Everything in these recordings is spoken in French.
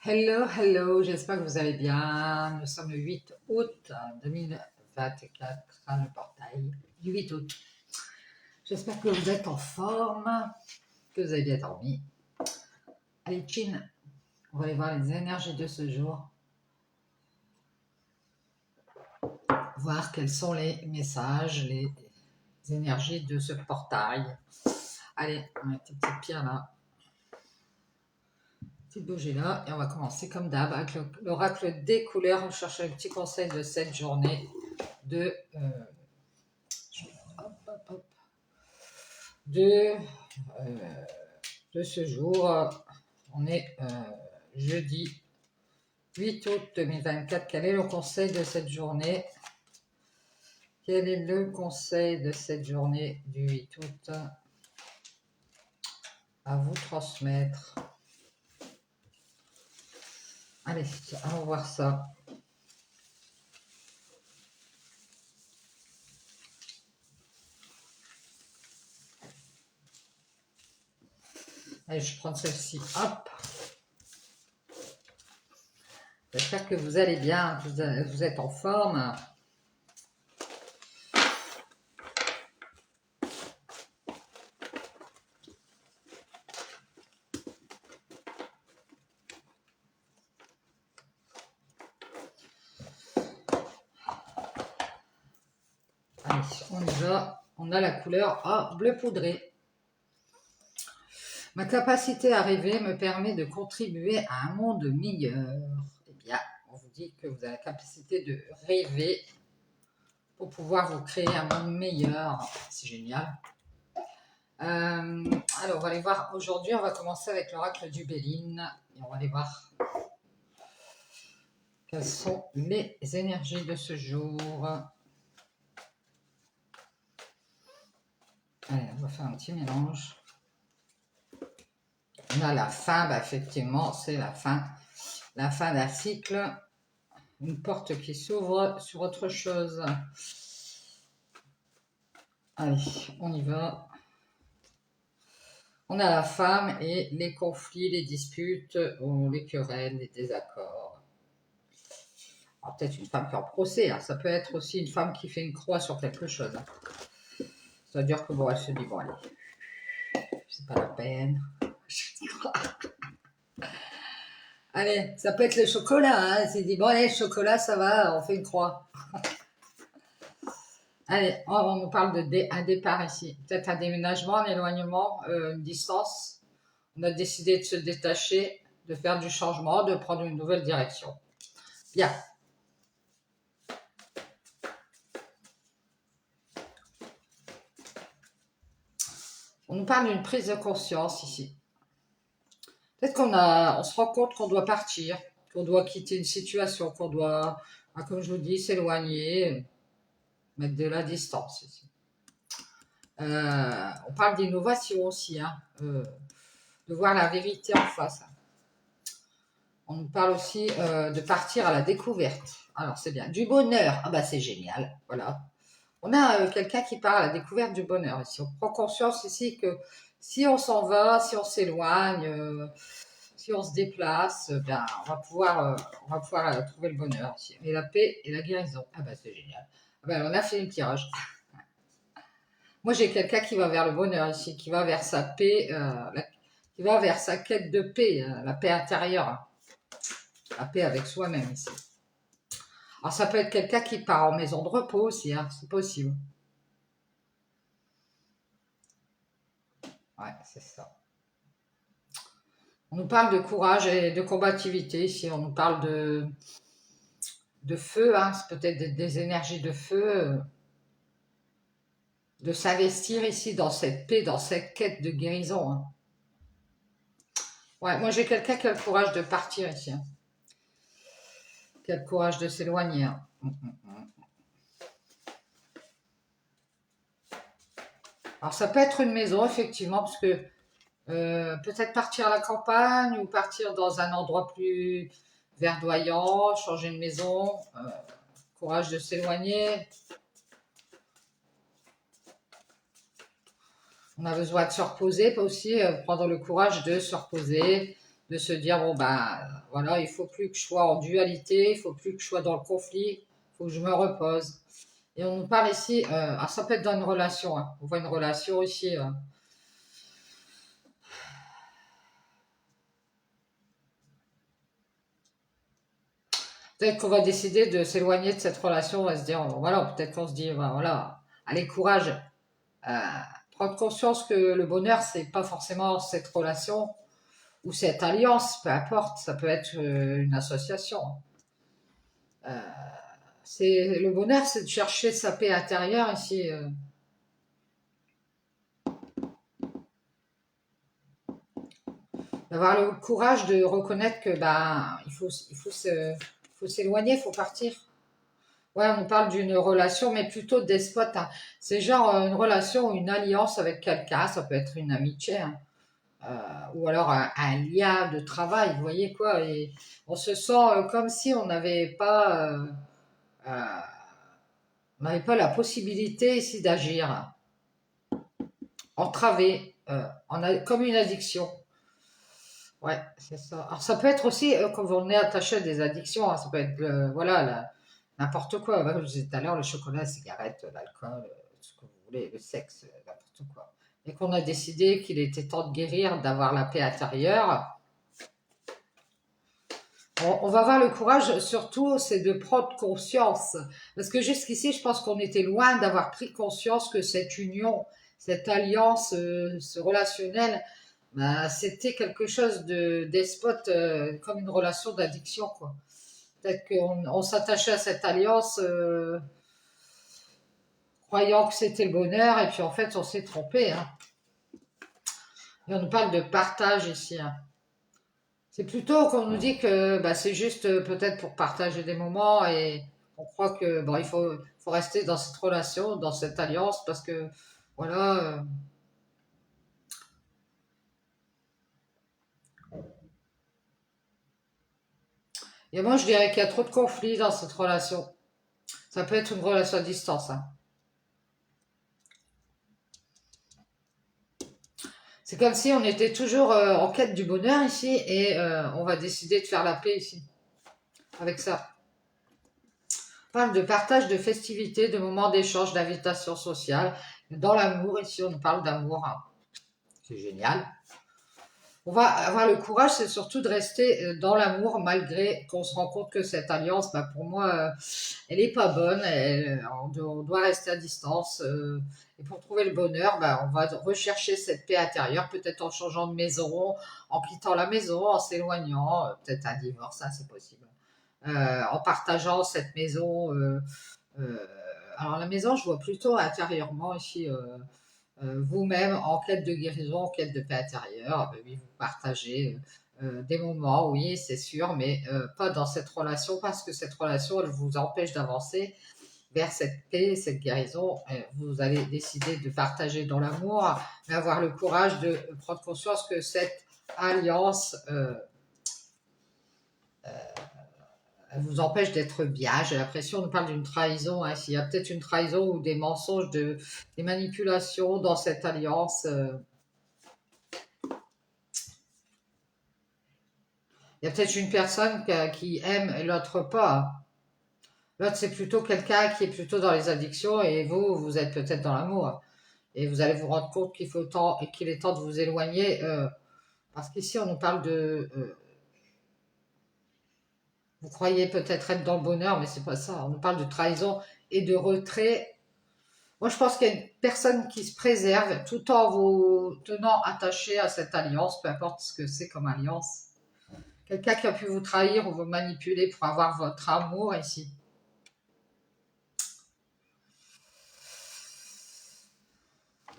Hello, hello, j'espère que vous allez bien. Nous sommes le 8 août 2024, le portail du 8 août. J'espère que vous êtes en forme, que vous avez bien dormi. Allez, Chin, on va aller voir les énergies de ce jour. Voir quels sont les messages, les énergies de ce portail. Allez, on met une petite pierre là. Petite bougie là, et on va commencer comme d'hab avec l'oracle des couleurs. On cherche un petit conseil de cette journée de de, de ce jour. On est jeudi 8 août 2024. Quel est le conseil de cette journée? Quel est le conseil de cette journée du 8 août à vous transmettre? Allez, allons voir ça. Allez, je prends celle-ci. Hop. J'espère que vous allez bien, vous êtes en forme. Allez, on y va. On a la couleur bleu poudré. Ma capacité à rêver me permet de contribuer à un monde meilleur. Eh bien, on vous dit que vous avez la capacité de rêver pour pouvoir vous créer un monde meilleur. C'est génial. Alors, on va aller voir. Aujourd'hui, on va commencer avec l'oracle du Béline. Et on va aller voir quelles sont les énergies de ce jour. Allez, on va faire un petit mélange. On a la fin, effectivement, c'est la fin d'un cycle. Une porte qui s'ouvre sur autre chose. Allez, on y va. On a la femme et les conflits, les disputes, ou les querelles, les désaccords. Alors, peut-être une femme qui est en procès, hein. Ça peut être aussi une femme qui fait une croix sur quelque chose. Hein. C'est-à-dire que bon, elle se dit, bon allez, c'est pas la peine. Allez, ça peut être le chocolat, hein. Elle s'est dit, bon allez, le chocolat, ça va, on fait une croix. Allez, on nous parle d'un départ ici. Peut-être un déménagement, un éloignement, une distance. On a décidé de se détacher, de faire du changement, de prendre une nouvelle direction. Bien. On nous parle d'une prise de conscience ici. Peut-être on se rend compte qu'on doit partir, qu'on doit quitter une situation, qu'on doit, comme je vous dis, s'éloigner, mettre de la distance ici. On parle d'innovation aussi, hein, de voir la vérité en face. On nous parle aussi de partir à la découverte. Alors c'est bien. Du bonheur, c'est génial, voilà. On a quelqu'un qui parle à la découverte du bonheur ici. On prend conscience ici que si on s'en va, si on s'éloigne, si on se déplace, on va pouvoir trouver le bonheur ici. Et la paix et la guérison. C'est génial. On a fait le tirage. Moi, j'ai quelqu'un qui va vers le bonheur ici, qui va vers sa paix, qui va vers sa quête de paix, la paix intérieure. La paix avec soi-même ici. Alors, ça peut être quelqu'un qui part en maison de repos aussi, hein, c'est possible. Ouais, c'est ça. On nous parle de courage et de combativité ici. On nous parle de feu, hein, c'est peut-être des énergies de feu. De s'investir ici dans cette paix, dans cette quête de guérison. Hein. Ouais, moi j'ai quelqu'un qui a le courage de partir ici. Hein. Qui a le courage de s'éloigner. Hein. Alors ça peut être une maison, effectivement, parce que peut-être partir à la campagne ou partir dans un endroit plus verdoyant, changer de maison, courage de s'éloigner. On a besoin de se reposer, aussi prendre le courage de se reposer, de se dire, bon, ben, voilà, il faut plus que je sois en dualité, il faut plus que je sois dans le conflit, il faut que je me repose. Et on nous parle ici, ça peut être dans une relation, hein. On voit une relation ici. Peut-être qu'on va décider de s'éloigner de cette relation, on va se dire, voilà, peut-être qu'on se dit, ben, voilà, allez, courage, euh, prendre conscience que le bonheur, c'est pas forcément cette relation ou cette alliance, peu importe, ça peut être une association. Euh, c'est le bonheur, c'est de chercher sa paix intérieure ici. D'avoir le courage de reconnaître que ben il faut s'éloigner, il faut partir. Ouais, on parle d'une relation, mais plutôt despote, hein. C'est genre une relation, une alliance avec quelqu'un, ça peut être une amitié, hein. Ou alors un lien de travail, vous voyez quoi. Et on se sent comme si euh, on n'avait pas la possibilité ici d'agir, entravé, comme une addiction. Ouais, c'est ça. Alors ça peut être aussi, quand on est attaché à des addictions, hein, ça peut être, voilà, n'importe quoi. Comme je disais tout à l'heure, le chocolat, la cigarette, l'alcool, ce que vous voulez, le sexe, n'importe quoi. Et qu'on a décidé qu'il était temps de guérir, d'avoir la paix intérieure, on va avoir le courage, surtout, c'est de prendre conscience. Parce que jusqu'ici, je pense qu'on était loin d'avoir pris conscience que cette union, cette alliance, ce relationnel, ben, c'était quelque chose de despote, comme une relation d'addiction, quoi. Peut-être qu'on s'attachait à cette alliance, croyant que c'était le bonheur, et puis en fait, on s'est trompé, hein. Et on nous parle de partage ici, hein. C'est plutôt qu'on nous dit que bah, c'est juste peut-être pour partager des moments et on croit que bon, il faut rester dans cette relation, dans cette alliance parce que voilà. Et moi, je dirais qu'il y a trop de conflits dans cette relation. Ça peut être une relation à distance, hein. C'est comme si on était toujours en quête du bonheur ici et on va décider de faire la paix ici avec ça. On parle de partage, de festivités, de moments d'échange, d'invitation sociale. Dans l'amour, ici, on parle d'amour, hein. C'est génial. On va avoir le courage, c'est surtout de rester dans l'amour malgré qu'on se rend compte que cette alliance, bah, pour moi, elle est pas bonne. On doit rester à distance. Et pour trouver le bonheur, bah, on va rechercher cette paix intérieure, peut-être en changeant de maison, en quittant la maison, en s'éloignant, peut-être un divorce, hein, c'est possible. En partageant cette maison. Euh, alors la maison, je vois plutôt intérieurement ici. Vous-même en quête de guérison, en quête de paix intérieure, oui, vous partagez des moments, oui, c'est sûr, mais pas dans cette relation parce que cette relation, elle vous empêche d'avancer vers cette paix, cette guérison. Vous allez décider de partager dans l'amour, mais avoir le courage de prendre conscience que cette alliance elle vous empêche d'être bien. J'ai l'impression, on nous parle d'une trahison, hein. S'il y a peut-être une trahison ou des mensonges, des manipulations dans cette alliance. Il y a peut-être une personne qui aime et l'autre pas. L'autre, c'est plutôt quelqu'un qui est plutôt dans les addictions et vous êtes peut-être dans l'amour. Et vous allez vous rendre compte qu'il est temps de vous éloigner. Parce qu'ici, on nous parle de... vous croyez peut-être être dans le bonheur, mais c'est pas ça. On nous parle de trahison et de retrait. Moi, je pense qu'il y a une personne qui se préserve tout en vous tenant attaché à cette alliance, peu importe ce que c'est comme alliance. Quelqu'un qui a pu vous trahir ou vous manipuler pour avoir votre amour ici.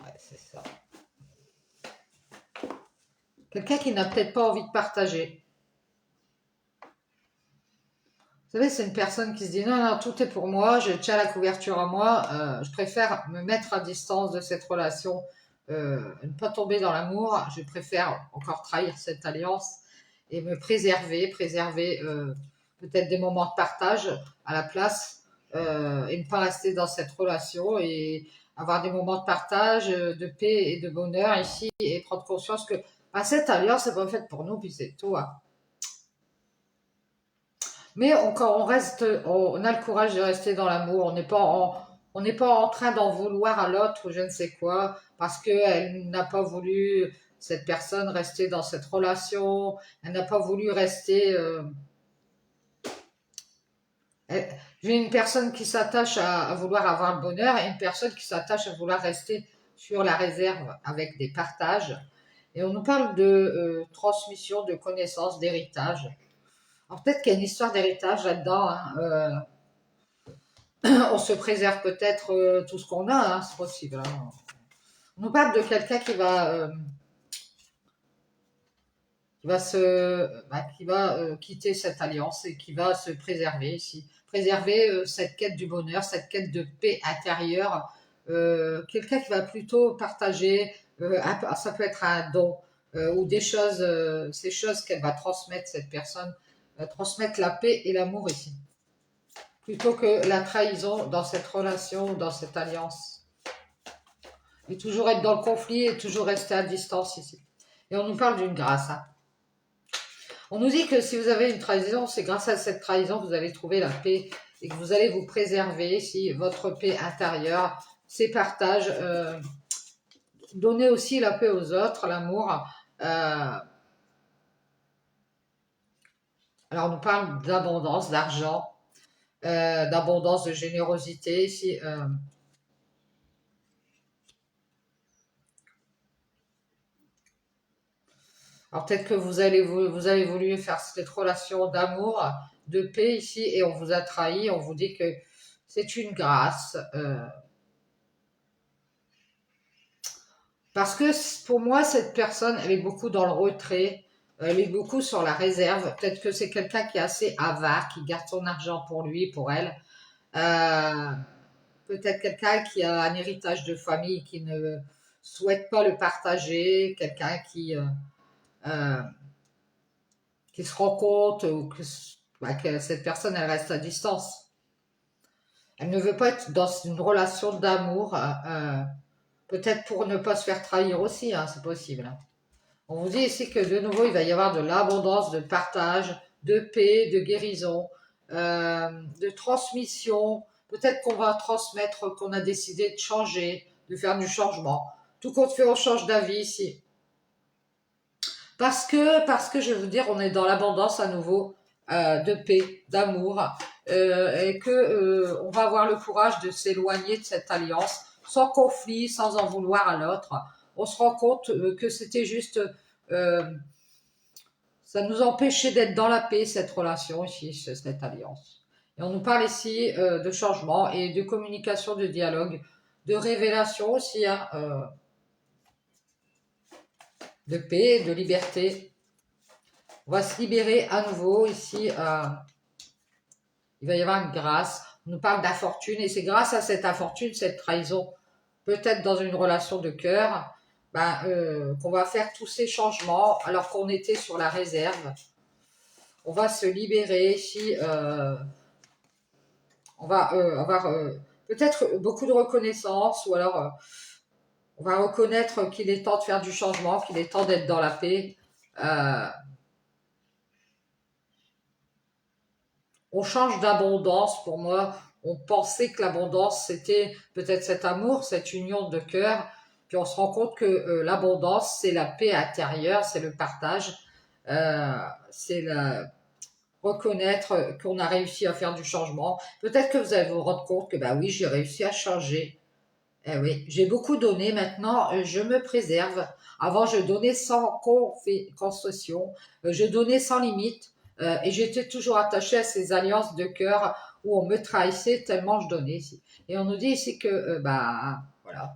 Ouais, c'est ça. Quelqu'un qui n'a peut-être pas envie de partager. Vous savez, c'est une personne qui se dit non, non, tout est pour moi, je tiens la couverture à moi, je préfère me mettre à distance de cette relation, ne pas tomber dans l'amour, je préfère encore trahir cette alliance et me préserver peut-être des moments de partage à la place et ne pas rester dans cette relation et avoir des moments de partage, de paix et de bonheur ici et prendre conscience que bah, cette alliance n'est pas faite pour nous, puis c'est tout. Hein. Mais quand on reste, on a le courage de rester dans l'amour, on n'est pas en train d'en vouloir à l'autre ou je ne sais quoi, parce qu'elle n'a pas voulu, cette personne, rester dans cette relation, elle n'a pas voulu rester. J'ai une personne qui s'attache à vouloir avoir le bonheur et une personne qui s'attache à vouloir rester sur la réserve avec des partages. Et on nous parle de transmission, de connaissances, d'héritage. Alors peut-être qu'il y a une histoire d'héritage là-dedans. Hein. On se préserve peut-être tout ce qu'on a, hein, c'est possible. Hein. On nous parle de quelqu'un qui va quitter cette alliance et qui va se préserver ici. Préserver cette quête du bonheur, cette quête de paix intérieure. Quelqu'un qui va plutôt partager, ça peut être un don ou des choses, ces choses qu'elle va transmettre, cette personne, transmettre la paix et l'amour ici. Plutôt que la trahison dans cette relation, dans cette alliance. Et toujours être dans le conflit et toujours rester à distance ici. Et on nous parle d'une grâce. Hein. On nous dit que si vous avez une trahison, c'est grâce à cette trahison que vous allez trouver la paix et que vous allez vous préserver, si votre paix intérieure, ces partages, donner aussi la paix aux autres, l'amour. Alors on nous parle d'abondance, d'argent, d'abondance, de générosité. Ici, alors peut-être que vous avez voulu faire cette relation d'amour, de paix ici, et on vous a trahi, on vous dit que c'est une grâce. Parce que pour moi, cette personne, elle est beaucoup dans le retrait, elle est beaucoup sur la réserve. Peut-être que c'est quelqu'un qui est assez avare, qui garde son argent pour lui, pour elle. Euh, Peut-être quelqu'un qui a un héritage de famille, qui ne souhaite pas le partager, quelqu'un euh, qui se rend compte que cette personne, elle reste à distance. Elle ne veut pas être dans une relation d'amour, peut-être pour ne pas se faire trahir aussi, hein, c'est possible. Hein. On vous dit ici que de nouveau, il va y avoir de l'abondance, de partage, de paix, de guérison, de transmission. Peut-être qu'on va transmettre qu'on a décidé de changer, de faire du changement. Tout compte fait, on change d'avis ici. Parce que je veux dire, on est dans l'abondance à nouveau de paix, d'amour, et que on va avoir le courage de s'éloigner de cette alliance, sans conflit, sans en vouloir à l'autre. On se rend compte que c'était juste, euh, ça nous empêchait d'être dans la paix, cette relation ici, cette alliance. Et on nous parle ici de changement et de communication, de dialogue, de révélation aussi, hein, de paix, de liberté. On va se libérer à nouveau ici. Il va y avoir une grâce. On nous parle d'infortune et c'est grâce à cette infortune, cette trahison, peut-être dans une relation de cœur, qu'on va faire tous ces changements alors qu'on était sur la réserve. On va se libérer ici. On va avoir peut-être beaucoup de reconnaissance ou alors on va reconnaître qu'il est temps de faire du changement, qu'il est temps d'être dans la paix. Euh, on change d'abondance pour moi. On pensait que l'abondance, c'était peut-être cet amour, cette union de cœur. Puis on se rend compte que l'abondance, c'est la paix intérieure, c'est le partage, c'est reconnaître qu'on a réussi à faire du changement. Peut-être que vous allez vous rendre compte que, bah oui, j'ai réussi à changer. Eh oui, j'ai beaucoup donné, maintenant je me préserve. Avant, je donnais sans concession, je donnais sans limite, et j'étais toujours attachée à ces alliances de cœur où on me trahissait tellement je donnais ici. Et on nous dit ici que, voilà,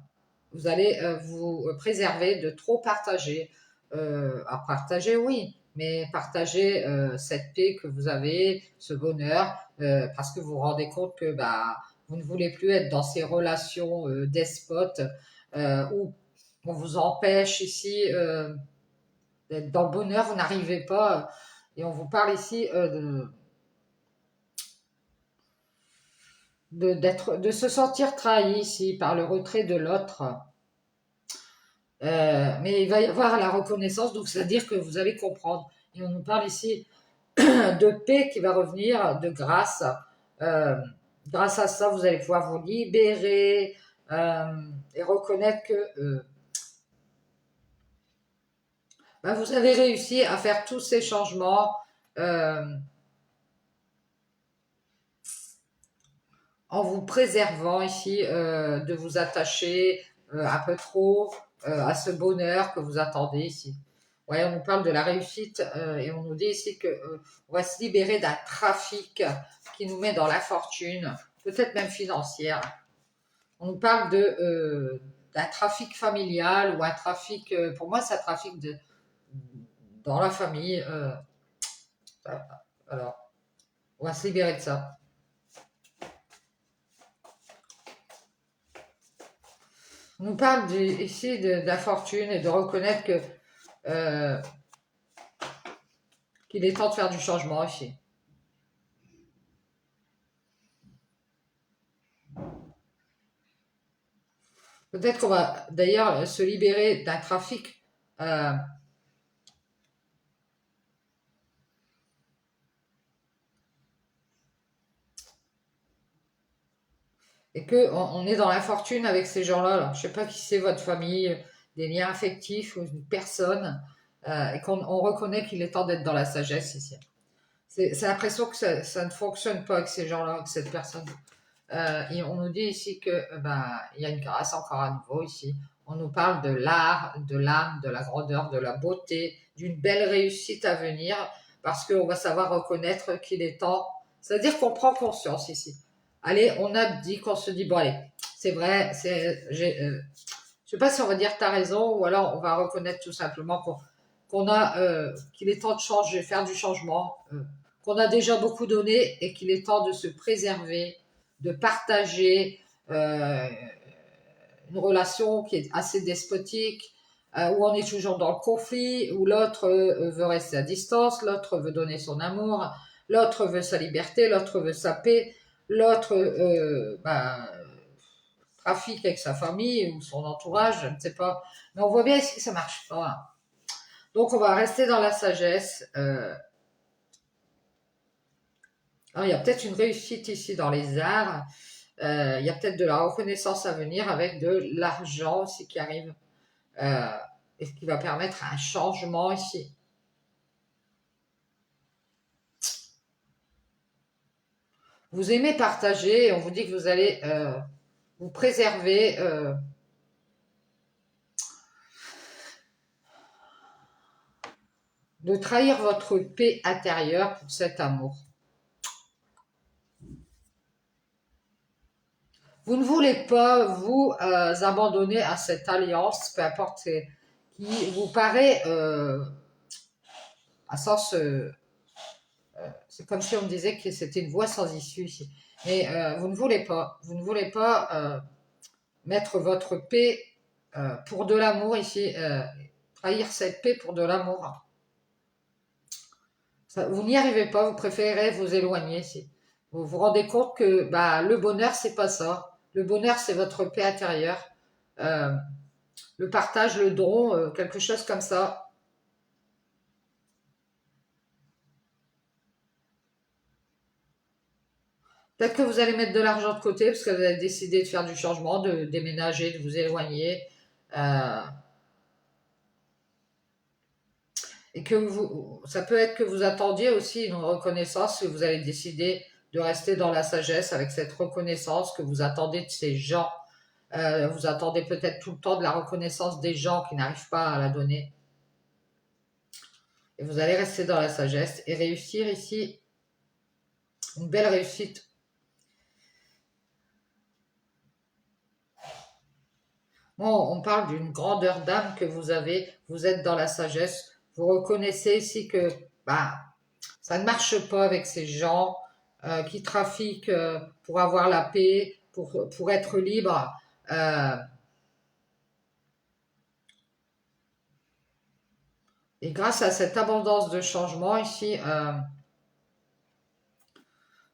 vous allez vous préserver de trop partager. À partager, oui, mais partager cette paix que vous avez, ce bonheur, parce que vous vous rendez compte que, vous ne voulez plus être dans ces relations despotes où on vous empêche ici d'être dans le bonheur, vous n'arrivez pas. Et on vous parle ici de se sentir trahi ici par le retrait de l'autre. Mais il va y avoir la reconnaissance, donc c'est-à-dire que vous allez comprendre. Et on nous parle ici de paix qui va revenir, de grâce. Euh, Grâce à ça, vous allez pouvoir vous libérer et reconnaître que bah, vous avez réussi à faire tous ces changements euh, en vous préservant ici de vous attacher un peu trop à ce bonheur que vous attendez ici. Ouais, on nous parle de la réussite et on nous dit ici que on va se libérer d'un trafic qui nous met dans la fortune, peut-être même financière. On nous parle d'un trafic familial ou un trafic, pour moi, c'est un trafic dans la famille. Alors, on va se libérer de ça. On nous parle ici de la fortune et de reconnaître que qu'il est temps de faire du changement ici. Peut-être qu'on va d'ailleurs se libérer d'un trafic et qu'on est dans l'infortune avec ces gens-là. Alors, je ne sais pas qui c'est votre famille, des liens affectifs ou une personne, et qu'on reconnaît qu'il est temps d'être dans la sagesse ici. C'est l'impression que ça ne fonctionne pas avec ces gens-là, avec cette personne. Et on nous dit ici que il y a une grâce encore à nouveau ici. On nous parle de l'art, de l'âme, de la grandeur, de la beauté, d'une belle réussite à venir, parce qu'on va savoir reconnaître qu'il est temps. C'est-à-dire qu'on prend conscience ici. Allez, on abdique, on se dit, bon allez, c'est vrai, je sais pas si on va dire t'as raison, ou alors on va reconnaître tout simplement qu'il est temps de changer, faire du changement, qu'on a déjà beaucoup donné et qu'il est temps de se préserver, de partager une relation qui est assez despotique, où on est toujours dans le conflit, où l'autre veut rester à distance, l'autre veut donner son amour, l'autre veut sa liberté, l'autre veut sa paix, l'autre trafique avec sa famille ou son entourage, je ne sais pas. Mais on voit bien ici que ça marche pas. Donc on va rester dans la sagesse. Alors, il y a peut-être une réussite ici dans les arts. Il y a peut-être de la reconnaissance à venir avec de l'argent aussi qui arrive et qui va permettre un changement ici. Vous aimez partager et on vous dit que vous allez vous préserver de trahir votre paix intérieure pour cet amour. Vous ne voulez pas vous abandonner à cette alliance, peu importe, qui vous paraît à sens c'est comme si on me disait que c'était une voie sans issue ici. Mais vous ne voulez pas mettre votre paix pour de l'amour ici, trahir cette paix pour de l'amour. Vous n'y arrivez pas, vous préférez vous éloigner ici. Vous vous rendez compte que le bonheur, c'est pas ça. Le bonheur, c'est votre paix intérieure. Euh, le partage, le don, quelque chose comme ça. Peut-être que vous allez mettre de l'argent de côté parce que vous avez décidé de faire du changement, de déménager, de vous éloigner. Euh, et que ça peut être que vous attendiez aussi une reconnaissance et vous avez décidé de rester dans la sagesse avec cette reconnaissance que vous attendez de ces gens. Vous attendez peut-être tout le temps de la reconnaissance des gens qui n'arrivent pas à la donner. Et vous allez rester dans la sagesse et réussir ici une belle réussite. Bon, on parle d'une grandeur d'âme que vous avez, vous êtes dans la sagesse, vous reconnaissez ici que ça ne marche pas avec ces gens qui trafiquent pour avoir la paix, pour être libre. Euh, et grâce à cette abondance de changement ici,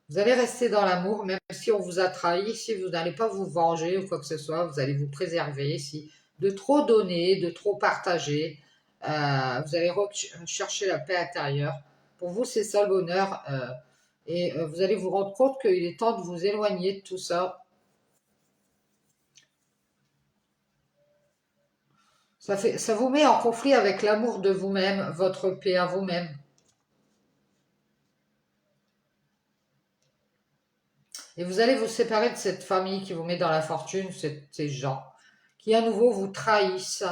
vous allez rester dans l'amour, même si on vous a trahi, si vous n'allez pas vous venger ou quoi que ce soit, vous allez vous préserver ici de trop donner, de trop partager. Vous allez chercher la paix intérieure. Pour vous, c'est ça le bonheur. Et vous allez vous rendre compte qu'il est temps de vous éloigner de tout ça. Ça vous met en conflit avec l'amour de vous-même, votre paix à vous-même. Et vous allez vous séparer de cette famille qui vous met dans la fortune, ces gens, qui à nouveau vous trahissent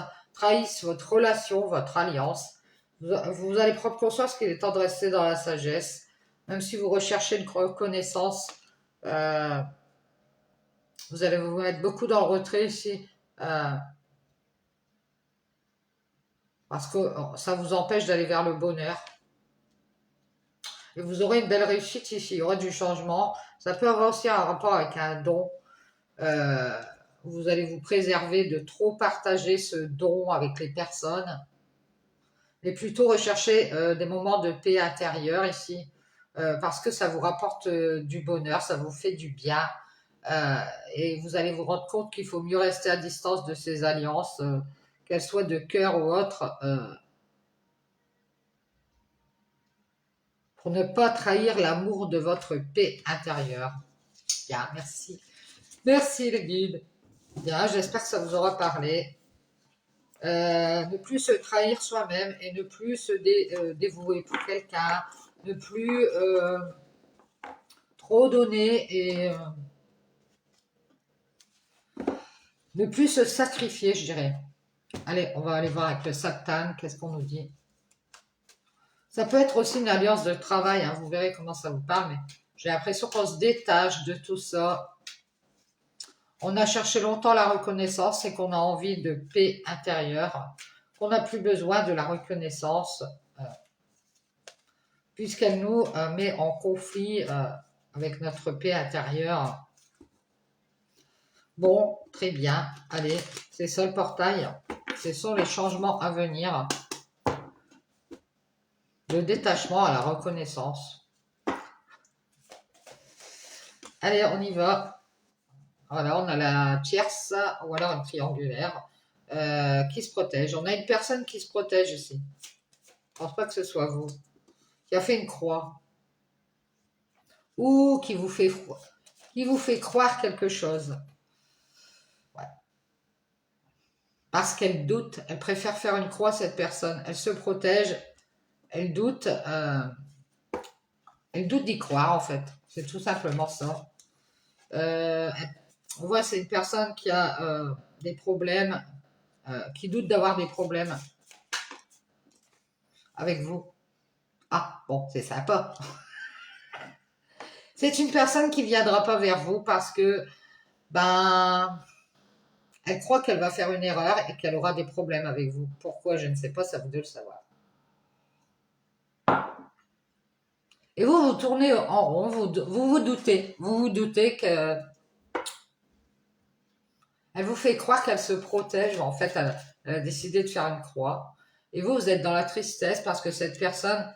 votre relation, votre alliance. Vous allez prendre conscience qu'il est temps de rester dans la sagesse, même si vous recherchez une reconnaissance. euh, vous allez vous mettre beaucoup dans le retrait ici, parce que ça vous empêche d'aller vers le bonheur. Et vous aurez une belle réussite ici, il y aura du changement. Ça peut avoir aussi un rapport avec un don. Euh, vous allez vous préserver de trop partager ce don avec les personnes, mais plutôt rechercher des moments de paix intérieure ici, parce que ça vous rapporte du bonheur, ça vous fait du bien, et vous allez vous rendre compte qu'il faut mieux rester à distance de ces alliances, qu'elles soient de cœur ou autres, pour ne pas trahir l'amour de votre paix intérieure. Bien, merci. Merci les guides. Bien, j'espère que ça vous aura parlé. Ne plus se trahir soi-même et ne plus se dévouer pour quelqu'un, ne plus trop donner et ne plus se sacrifier, je dirais. Allez, on va aller voir avec le Satan, qu'est-ce qu'on nous dit. Ça peut être aussi une alliance de travail, hein, vous verrez comment ça vous parle, mais j'ai l'impression qu'on se détache de tout ça. On a cherché longtemps la reconnaissance et qu'on a envie de paix intérieure, qu'on n'a plus besoin de la reconnaissance, puisqu'elle nous met en conflit avec notre paix intérieure. Bon, très bien. Allez, c'est ça le portail. Ce sont les changements à venir. Le détachement à la reconnaissance. Allez, on y va. Voilà, on a la tierce ou alors une triangulaire qui se protège. On a une personne qui se protège ici. Je ne pense pas que ce soit vous. Qui a fait une croix. Ou qui vous fait croire quelque chose. Ouais. Parce qu'elle doute. Elle préfère faire une croix, cette personne. Elle se protège. Elle doute. Elle doute d'y croire, en fait. C'est tout simplement ça. Euh, on voit c'est une personne qui a des problèmes, qui doute d'avoir des problèmes avec vous. Ah, bon, c'est sympa. C'est une personne qui ne viendra pas vers vous parce que, ben, elle croit qu'elle va faire une erreur et qu'elle aura des problèmes avec vous. Pourquoi, je ne sais pas, ça vous de le savoir. Et vous, vous tournez en rond, vous doutez. Vous vous doutez que elle vous fait croire qu'elle se protège. En fait, elle a décidé de faire une croix. Et vous, vous êtes dans la tristesse parce que cette personne,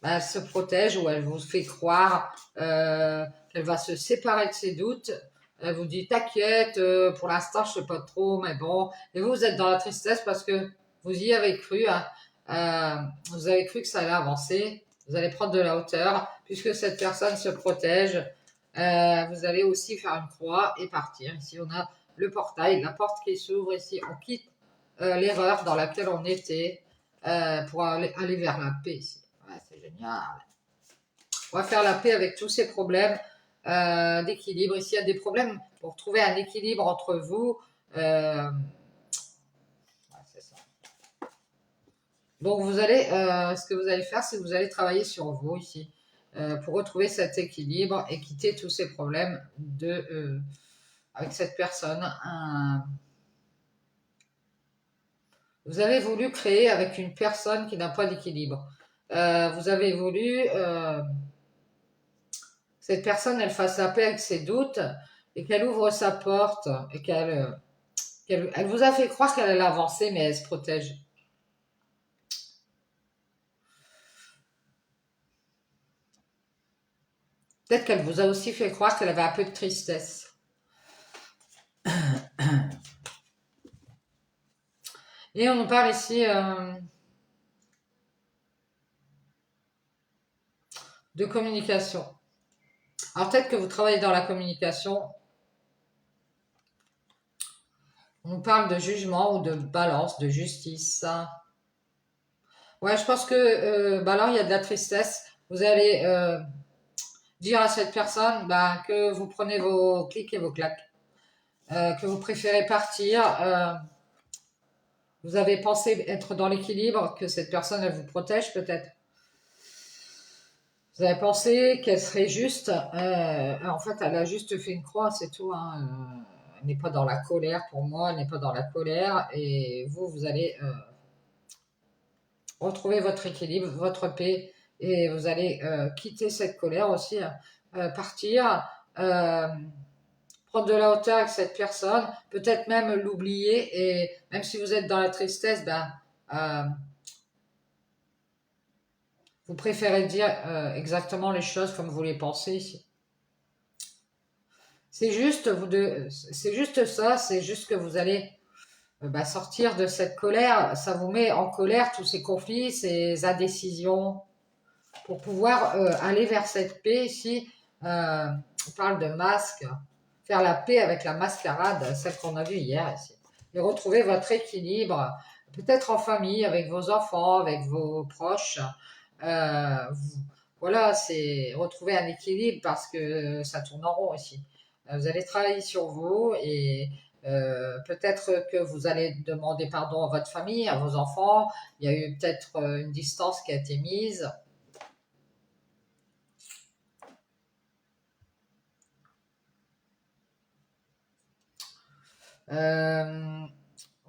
elle se protège ou elle vous fait croire qu'elle va se séparer de ses doutes. Elle vous dit, t'inquiète, pour l'instant, je sais pas trop, mais bon. Et vous, vous êtes dans la tristesse parce que vous y avez cru. Hein. Vous avez cru que ça allait avancer. Vous allez prendre de la hauteur puisque cette personne se protège. Vous allez aussi faire une croix et partir. Ici, on a le portail, la porte qui s'ouvre ici. On quitte l'erreur dans laquelle on était pour aller vers la paix ici. Ouais, c'est génial. On va faire la paix avec tous ces problèmes d'équilibre. Ici, il y a des problèmes pour trouver un équilibre entre vous. Ouais, c'est ça. Donc, ce que vous allez faire, c'est que vous allez travailler sur vous ici pour retrouver cet équilibre et quitter tous ces problèmes avec cette personne. Vous avez voulu créer avec une personne qui n'a pas d'équilibre. Vous avez voulu cette personne, elle fasse la paix avec ses doutes et qu'elle ouvre sa porte et elle vous a fait croire qu'elle allait avancer, mais elle se protège. Peut-être qu'elle vous a aussi fait croire qu'elle avait un peu de tristesse. Et on nous parle ici de communication. Alors peut-être que vous travaillez dans la communication. On nous parle de jugement ou de balance, de justice. Ouais, je pense que bah là, il y a de la tristesse. Vous allez dire à cette personne bah, que vous prenez vos clics et vos claques, que vous préférez partir. Vous avez pensé être dans l'équilibre, que cette personne, elle vous protège peut-être. Vous avez pensé qu'elle serait juste. En fait, elle a juste fait une croix, c'est tout. Hein. Elle n'est pas dans la colère pour moi, elle n'est pas dans la colère. Et vous, vous allez retrouver votre équilibre, votre paix. Et vous allez quitter cette colère aussi, partir, euh, prendre de la hauteur avec cette personne, peut-être même l'oublier. Et même si vous êtes dans la tristesse, ben, euh, vous préférez dire exactement les choses comme vous les pensez. C'est juste, c'est juste ça, c'est juste que vous allez bah, sortir de cette colère. Ça vous met en colère tous ces conflits, ces indécisions, pour pouvoir aller vers cette paix ici. On parle de masque, faire la paix avec la mascarade, celle qu'on a vue hier ici. Et retrouver votre équilibre, peut-être en famille, avec vos enfants, avec vos proches. Voilà, c'est retrouver un équilibre parce que ça tourne en rond ici. Vous allez travailler sur vous et peut-être que vous allez demander pardon à votre famille, à vos enfants. Il y a eu peut-être une distance qui a été mise. Euh,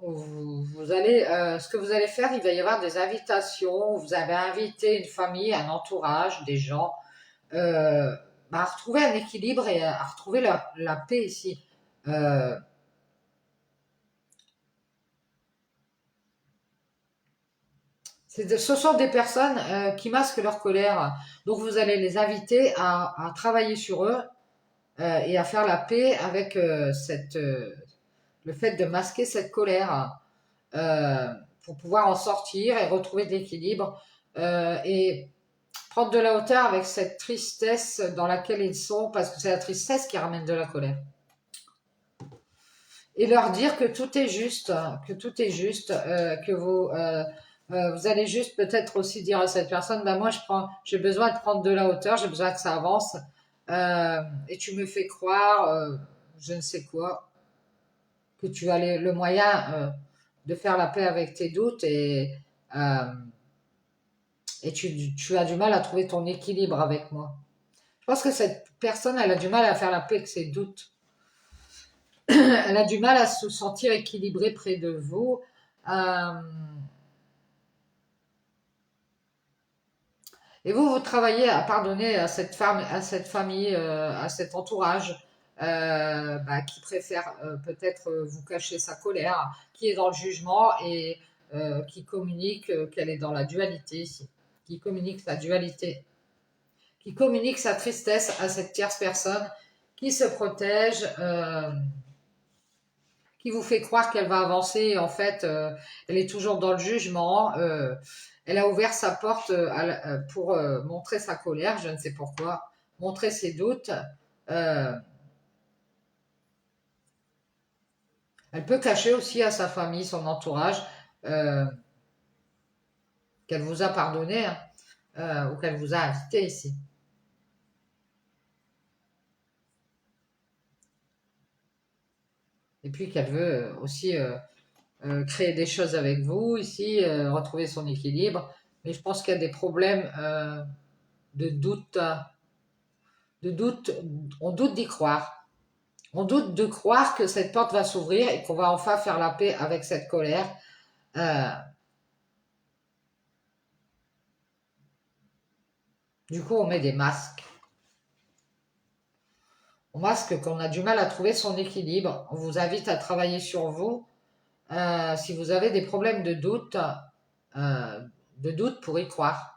vous allez, ce que vous allez faire, il va y avoir des invitations. Vous avez invité une famille, un entourage, des gens, euh, bah, à retrouver un équilibre et à retrouver la paix ici. Euh, ce sont des personnes qui masquent leur colère. Donc vous allez les inviter à travailler sur eux et à faire la paix avec le fait de masquer cette colère. Pour pouvoir en sortir et retrouver de l'équilibre et prendre de la hauteur avec cette tristesse dans laquelle ils sont, parce que c'est la tristesse qui ramène de la colère. Et leur dire que tout est juste, que vous allez juste peut-être aussi dire à cette personne, bah moi j'ai besoin de prendre de la hauteur, j'ai besoin que ça avance, et tu me fais croire, je ne sais quoi, que tu as le moyen de faire la paix avec tes doutes euh, et tu as du mal à trouver ton équilibre avec moi. Je pense que cette personne, elle a du mal à faire la paix avec ses doutes. Elle a du mal à se sentir équilibrée près de vous. Euh, et vous, vous travaillez à pardonner à cette femme, à cette famille, à cet entourage bah, qui préfère peut-être vous cacher sa colère, qui est dans le jugement et qui communique qu'elle est dans la dualité ici, qui communique la dualité, qui communique sa tristesse à cette tierce personne qui se protège, qui vous fait croire qu'elle va avancer. En fait, elle est toujours dans le jugement. Elle a ouvert sa porte pour montrer sa colère, je ne sais pourquoi, montrer ses doutes. Euh, Elle peut cacher aussi à sa famille, son entourage, euh, qu'elle vous a pardonné hein, ou qu'elle vous a invité ici. Et puis qu'elle veut aussi créer des choses avec vous ici, retrouver son équilibre. Mais je pense qu'il y a des problèmes de doute, on doute d'y croire. On doute de croire que cette porte va s'ouvrir et qu'on va enfin faire la paix avec cette colère. Euh, du coup, on met des masques. On masque qu'on a du mal à trouver son équilibre. On vous invite à travailler sur vous. Si vous avez des problèmes euh, de doute pour y croire.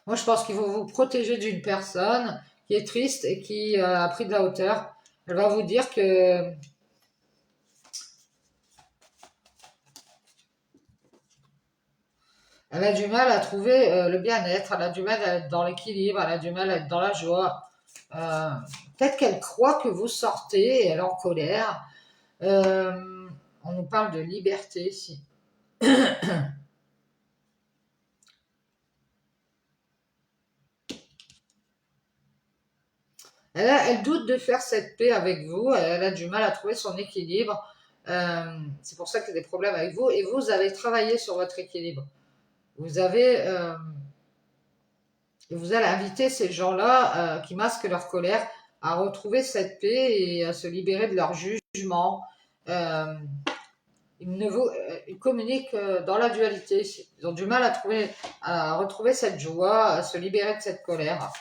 Moi, je pense qu'il faut vous protéger d'une personne qui est triste et qui a pris de la hauteur. Elle va vous dire que elle a du mal à trouver le bien-être, elle a du mal à être dans l'équilibre, elle a du mal à être dans la joie. Euh, Peut-être qu'elle croit que vous sortez et elle est en colère. On nous parle de liberté ici. Elle doute de faire cette paix avec vous, elle a du mal à trouver son équilibre. C'est pour ça qu'il y a des problèmes avec vous. Et vous avez travaillé sur votre équilibre. Vous avez, vous allez inviter ces gens-là qui masquent leur colère à retrouver cette paix et à se libérer de leur jugement. Euh, ils communiquent dans la dualité. Ils ont du mal à retrouver cette joie, à se libérer de cette colère.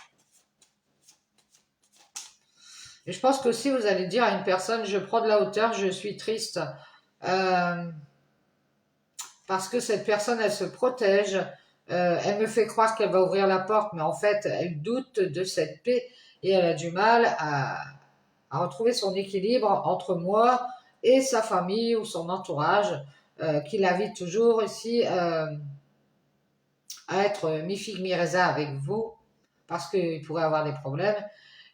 Et je pense qu'aussi vous allez dire à une personne, je prends de la hauteur, je suis triste. Euh, Parce que cette personne, elle se protège. Elle me fait croire qu'elle va ouvrir la porte, mais en fait, elle doute de cette paix et elle a du mal à retrouver son équilibre entre moi et sa famille ou son entourage, qui l'invite toujours ici à être mi-figue, mi-raisin avec vous, parce qu'il pourrait avoir des problèmes.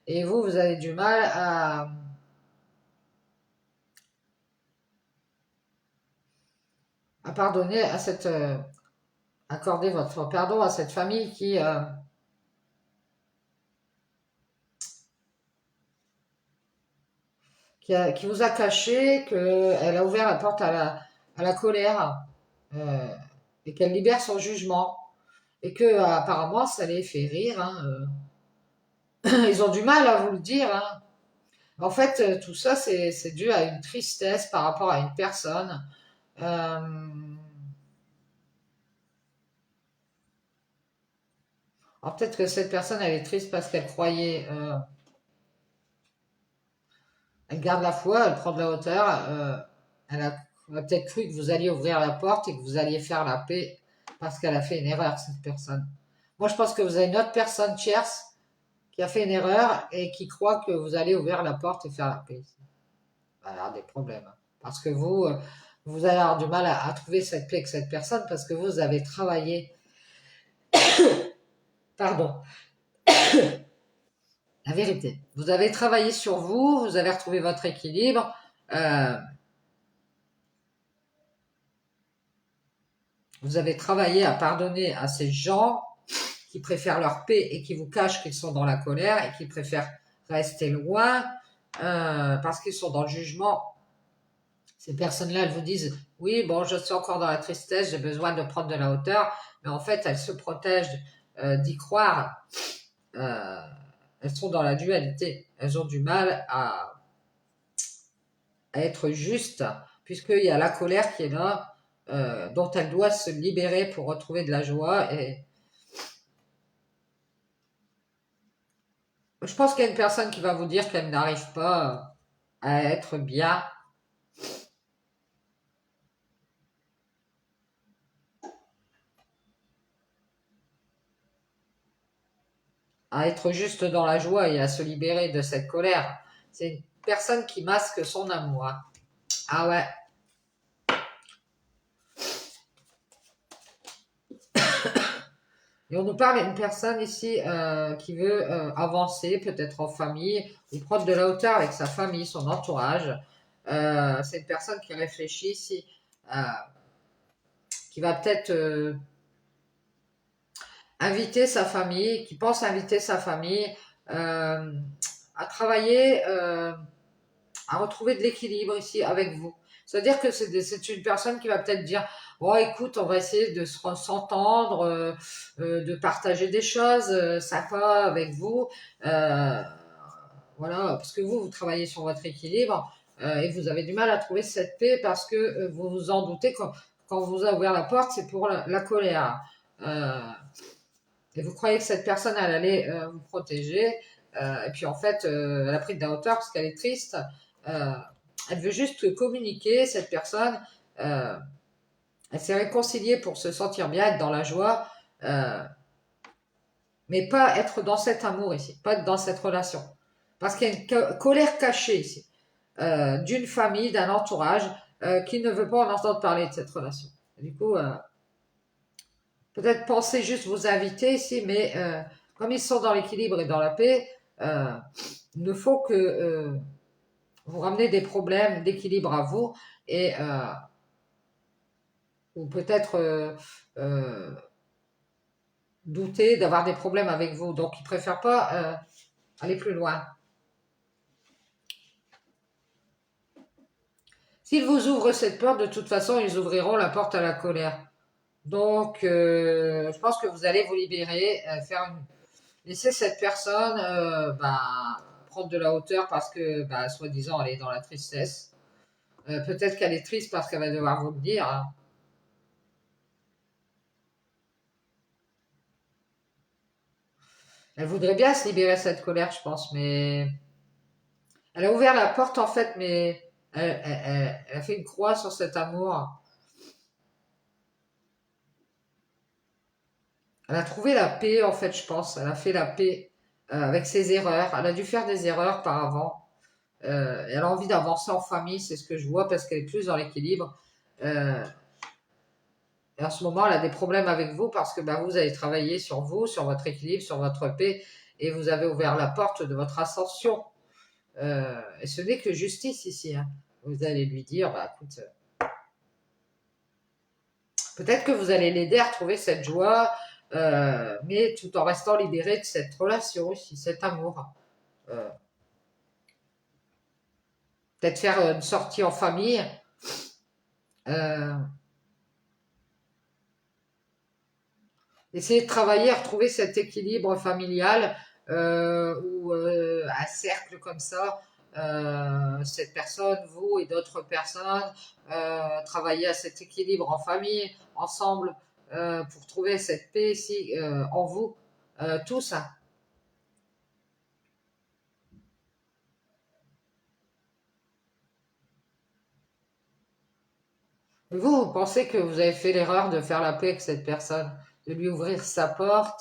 Et vous, vous avez du mal à pardonner à cette... accorder votre pardon à cette famille qui vous a caché qu'elle a ouvert la porte à la colère euh, et qu'elle libère son jugement. Et que apparemment ça les fait rire. Hein, ils ont du mal à vous le dire. Hein. En fait, tout ça, c'est dû à une tristesse par rapport à une personne. Euh, alors peut-être que cette personne, elle est triste parce qu'elle croyait, elle garde la foi, elle prend de la hauteur. Elle a peut-être cru que vous alliez ouvrir la porte et que vous alliez faire la paix parce qu'elle a fait une erreur, cette personne. Moi, je pense que vous avez une autre personne tierce qui a fait une erreur et qui croit que vous allez ouvrir la porte et faire la paix. Va y avoir des problèmes. Parce que vous allez avoir du mal à trouver cette paix avec cette personne parce que vous avez travaillé, pardon, la vérité. Vous avez travaillé sur vous, vous avez retrouvé votre équilibre. euh, vous avez travaillé à pardonner à ces gens qui préfèrent leur paix et qui vous cachent qu'ils sont dans la colère et qui préfèrent rester loin parce qu'ils sont dans le jugement. Ces personnes-là, elles vous disent, oui, bon, je suis encore dans la tristesse, j'ai besoin de prendre de la hauteur, mais en fait, elles se protègent d'y croire. Euh, Elles sont dans la dualité. Elles ont du mal à être justes, puisqu'il y a la colère qui est là, dont elles doivent se libérer pour retrouver de la joie. Et je pense qu'il y a une personne qui va vous dire qu'elle n'arrive pas à être bien, à être juste dans la joie et à se libérer de cette colère. C'est une personne qui masque son amour. Ah ouais. Et on nous parle d'une personne ici qui veut avancer, peut-être en famille, ou prendre de la hauteur avec sa famille, son entourage. C'est une personne qui réfléchit ici, euh, qui va peut-être inviter sa famille, qui pense inviter sa famille euh, à travailler, à retrouver de l'équilibre ici avec vous. C'est-à-dire que c'est une personne qui va peut-être dire, bon, écoute, on va essayer de s'entendre, de partager des choses sympas avec vous. Euh, voilà, parce que vous travaillez sur votre équilibre et vous avez du mal à trouver cette paix parce que vous vous en doutez quand on vous a ouvert la porte, c'est pour la colère. Euh, et vous croyez que cette personne, elle allait vous protéger. Et puis en fait, elle a pris de la hauteur parce qu'elle est triste. Euh, Elle veut juste communiquer, cette personne. Euh, Elle s'est réconciliée pour se sentir bien, être dans la joie. Euh, mais pas être dans cet amour ici, pas être dans cette relation. Parce qu'il y a une colère cachée ici, d'une famille, d'un entourage, qui ne veut pas en entendre parler de cette relation. Du coup, peut-être penser juste vous inviter ici, mais comme ils sont dans l'équilibre et dans la paix, il ne faut que vous ramenez des problèmes d'équilibre à vous et ou peut-être douter d'avoir des problèmes avec vous. Donc, ils préfèrent pas aller plus loin. S'ils vous ouvrent cette porte, de toute façon, ils ouvriront la porte à la colère. Donc, je pense que vous allez vous libérer, laisser cette personne prendre de la hauteur parce que, soi-disant, elle est dans la tristesse. Peut-être qu'elle est triste parce qu'elle va devoir vous le dire, hein. Elle voudrait bien se libérer de cette colère, je pense, mais elle a ouvert la porte en fait, mais elle a fait une croix sur cet amour. Elle a trouvé la paix en fait, je pense. Elle a fait la paix avec ses erreurs. Elle a dû faire des erreurs par avant. Elle a envie d'avancer en famille, c'est ce que je vois, parce qu'elle est plus dans l'équilibre. Euh, et en ce moment, elle a des problèmes avec vous parce que vous allez travailler sur vous, sur votre équilibre, sur votre paix, et vous avez ouvert la porte de votre ascension. Et ce n'est que justice ici, hein. Vous allez lui dire, écoute, peut-être que vous allez l'aider à retrouver cette joie, mais tout en restant libéré de cette relation ici, cet amour. Euh, Peut-être faire une sortie en famille. Euh, Essayer de travailler à retrouver cet équilibre familial ou un cercle comme ça, cette personne, vous et d'autres personnes, travailler à cet équilibre en famille, ensemble, pour trouver cette paix ici en vous, tous, hein. Vous pensez que vous avez fait l'erreur de faire la paix avec cette personne, de lui ouvrir sa porte.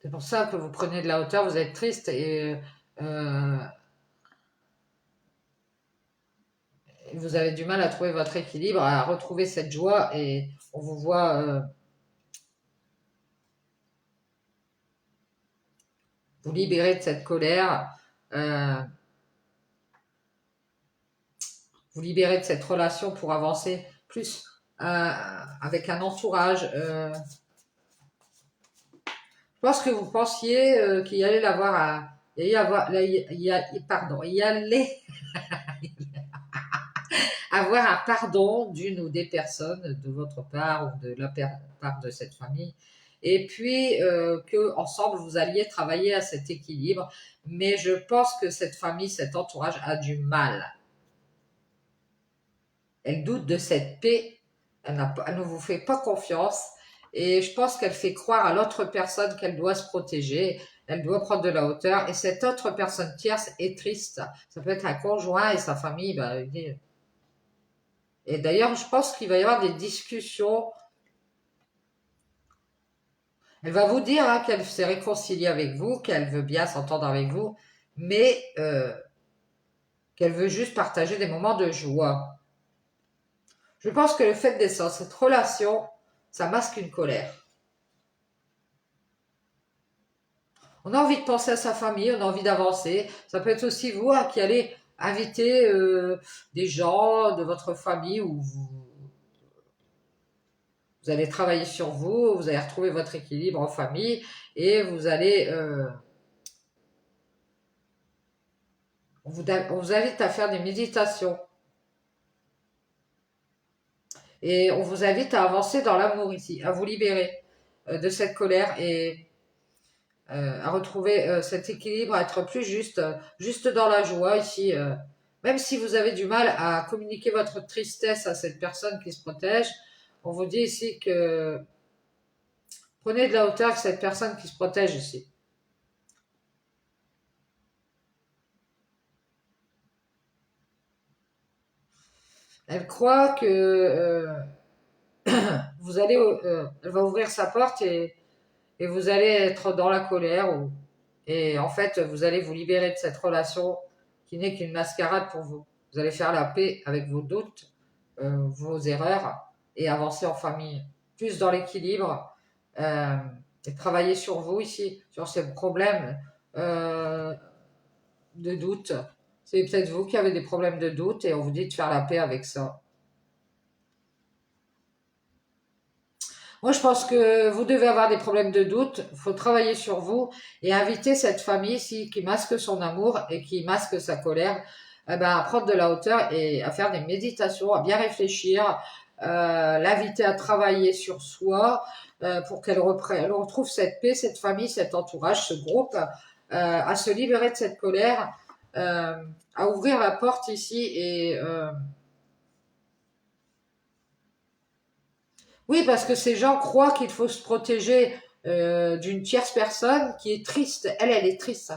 C'est pour ça que vous prenez de la hauteur, vous êtes triste euh, et vous avez du mal à trouver votre équilibre, à retrouver cette joie et on vous voit vous libérer de cette colère, euh, vous libérer de cette relation pour avancer plus avec un entourage. Je pense que vous pensiez qu'il y allait l'avoir à, il y avoir, pardon, il y allait avoir un pardon d'une ou des personnes de votre part ou de la part de cette famille. Et puis que ensemble vous alliez travailler à cet équilibre. Mais je pense que cette famille, cet entourage a du mal. Elle doute de cette paix. Elle ne vous fait pas confiance. Et je pense qu'elle fait croire à l'autre personne qu'elle doit se protéger. Elle doit prendre de la hauteur. Et cette autre personne tierce est triste. Ça peut être un conjoint et sa famille. Et d'ailleurs, je pense qu'il va y avoir des discussions. Elle va vous dire qu'elle s'est réconciliée avec vous, qu'elle veut bien s'entendre avec vous, mais qu'elle veut juste partager des moments de joie. Je pense que le fait d'être dans cette relation, ça masque une colère. On a envie de penser à sa famille, on a envie d'avancer. Ça peut être aussi vous qui allez inviter des gens de votre famille où vous allez travailler sur vous, vous allez retrouver votre équilibre en famille et vous allez on vous invite à faire des méditations et on vous invite à avancer dans l'amour ici, à vous libérer de cette colère et à retrouver cet équilibre, à être plus juste, juste dans la joie ici. Même si vous avez du mal à communiquer votre tristesse à cette personne qui se protège, on vous dit ici que prenez de la hauteur avec cette personne qui se protège ici. Elle croit que elle va ouvrir sa porte et et vous allez être dans la colère et en fait, vous allez vous libérer de cette relation qui n'est qu'une mascarade pour vous. Vous allez faire la paix avec vos doutes, vos erreurs et avancer en famille. Plus dans l'équilibre et travailler sur vous ici, sur ces problèmes de doute. C'est peut-être vous qui avez des problèmes de doute et on vous dit de faire la paix avec ça. Moi, je pense que vous devez avoir des problèmes de doute. Il faut travailler sur vous et inviter cette famille ici qui masque son amour et qui masque sa colère à prendre de la hauteur et à faire des méditations, à bien réfléchir, l'inviter à travailler sur soi pour qu'elle retrouve cette paix, cette famille, cet entourage, ce groupe, à se libérer de cette colère, à ouvrir la porte ici et oui, parce que ces gens croient qu'il faut se protéger d'une tierce personne qui est triste. Elle est triste.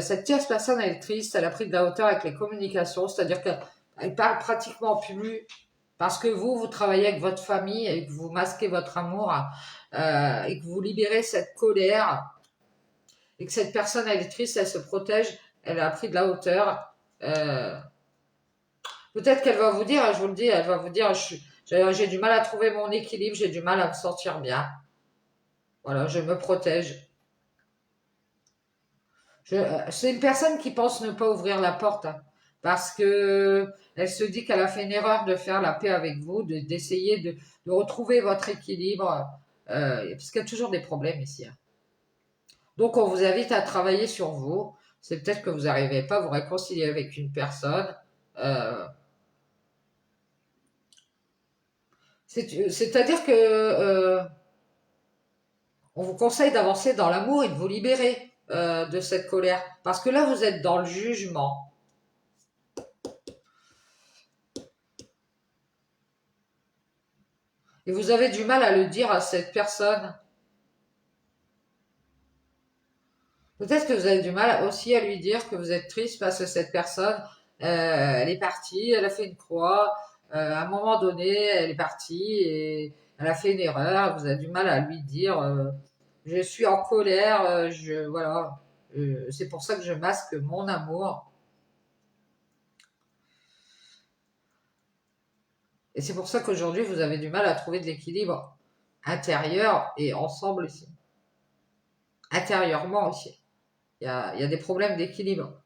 Cette tierce personne, elle est triste. Elle a pris de la hauteur avec les communications, c'est-à-dire qu'elle parle pratiquement plus parce que vous travaillez avec votre famille et que vous masquez votre amour et que vous libérez cette colère et que cette personne, elle est triste, elle se protège, elle a pris de la hauteur. Euh, Peut-être qu'elle va vous dire, je vous le dis, elle va vous dire, j'ai du mal à trouver mon équilibre, j'ai du mal à me sentir bien. Voilà, je me protège. C'est une personne qui pense ne pas ouvrir la porte parce que elle se dit qu'elle a fait une erreur de faire la paix avec vous, d'essayer de retrouver votre équilibre, parce qu'il y a toujours des problèmes ici. Donc, on vous invite à travailler sur vous. C'est peut-être que vous n'arrivez pas à vous réconcilier avec une personne. Euh, C'est-à-dire que on vous conseille d'avancer dans l'amour et de vous libérer de cette colère. Parce que là, vous êtes dans le jugement. Et vous avez du mal à le dire à cette personne. Peut-être que vous avez du mal aussi à lui dire que vous êtes triste parce que cette personne, elle est partie, elle a fait une croix. À un moment donné, elle est partie et elle a fait une erreur. Vous avez du mal à lui dire je suis en colère, voilà. C'est pour ça que je masque mon amour. Et c'est pour ça qu'aujourd'hui, vous avez du mal à trouver de l'équilibre intérieur et ensemble ici. Intérieurement aussi. Il y a des problèmes d'équilibre.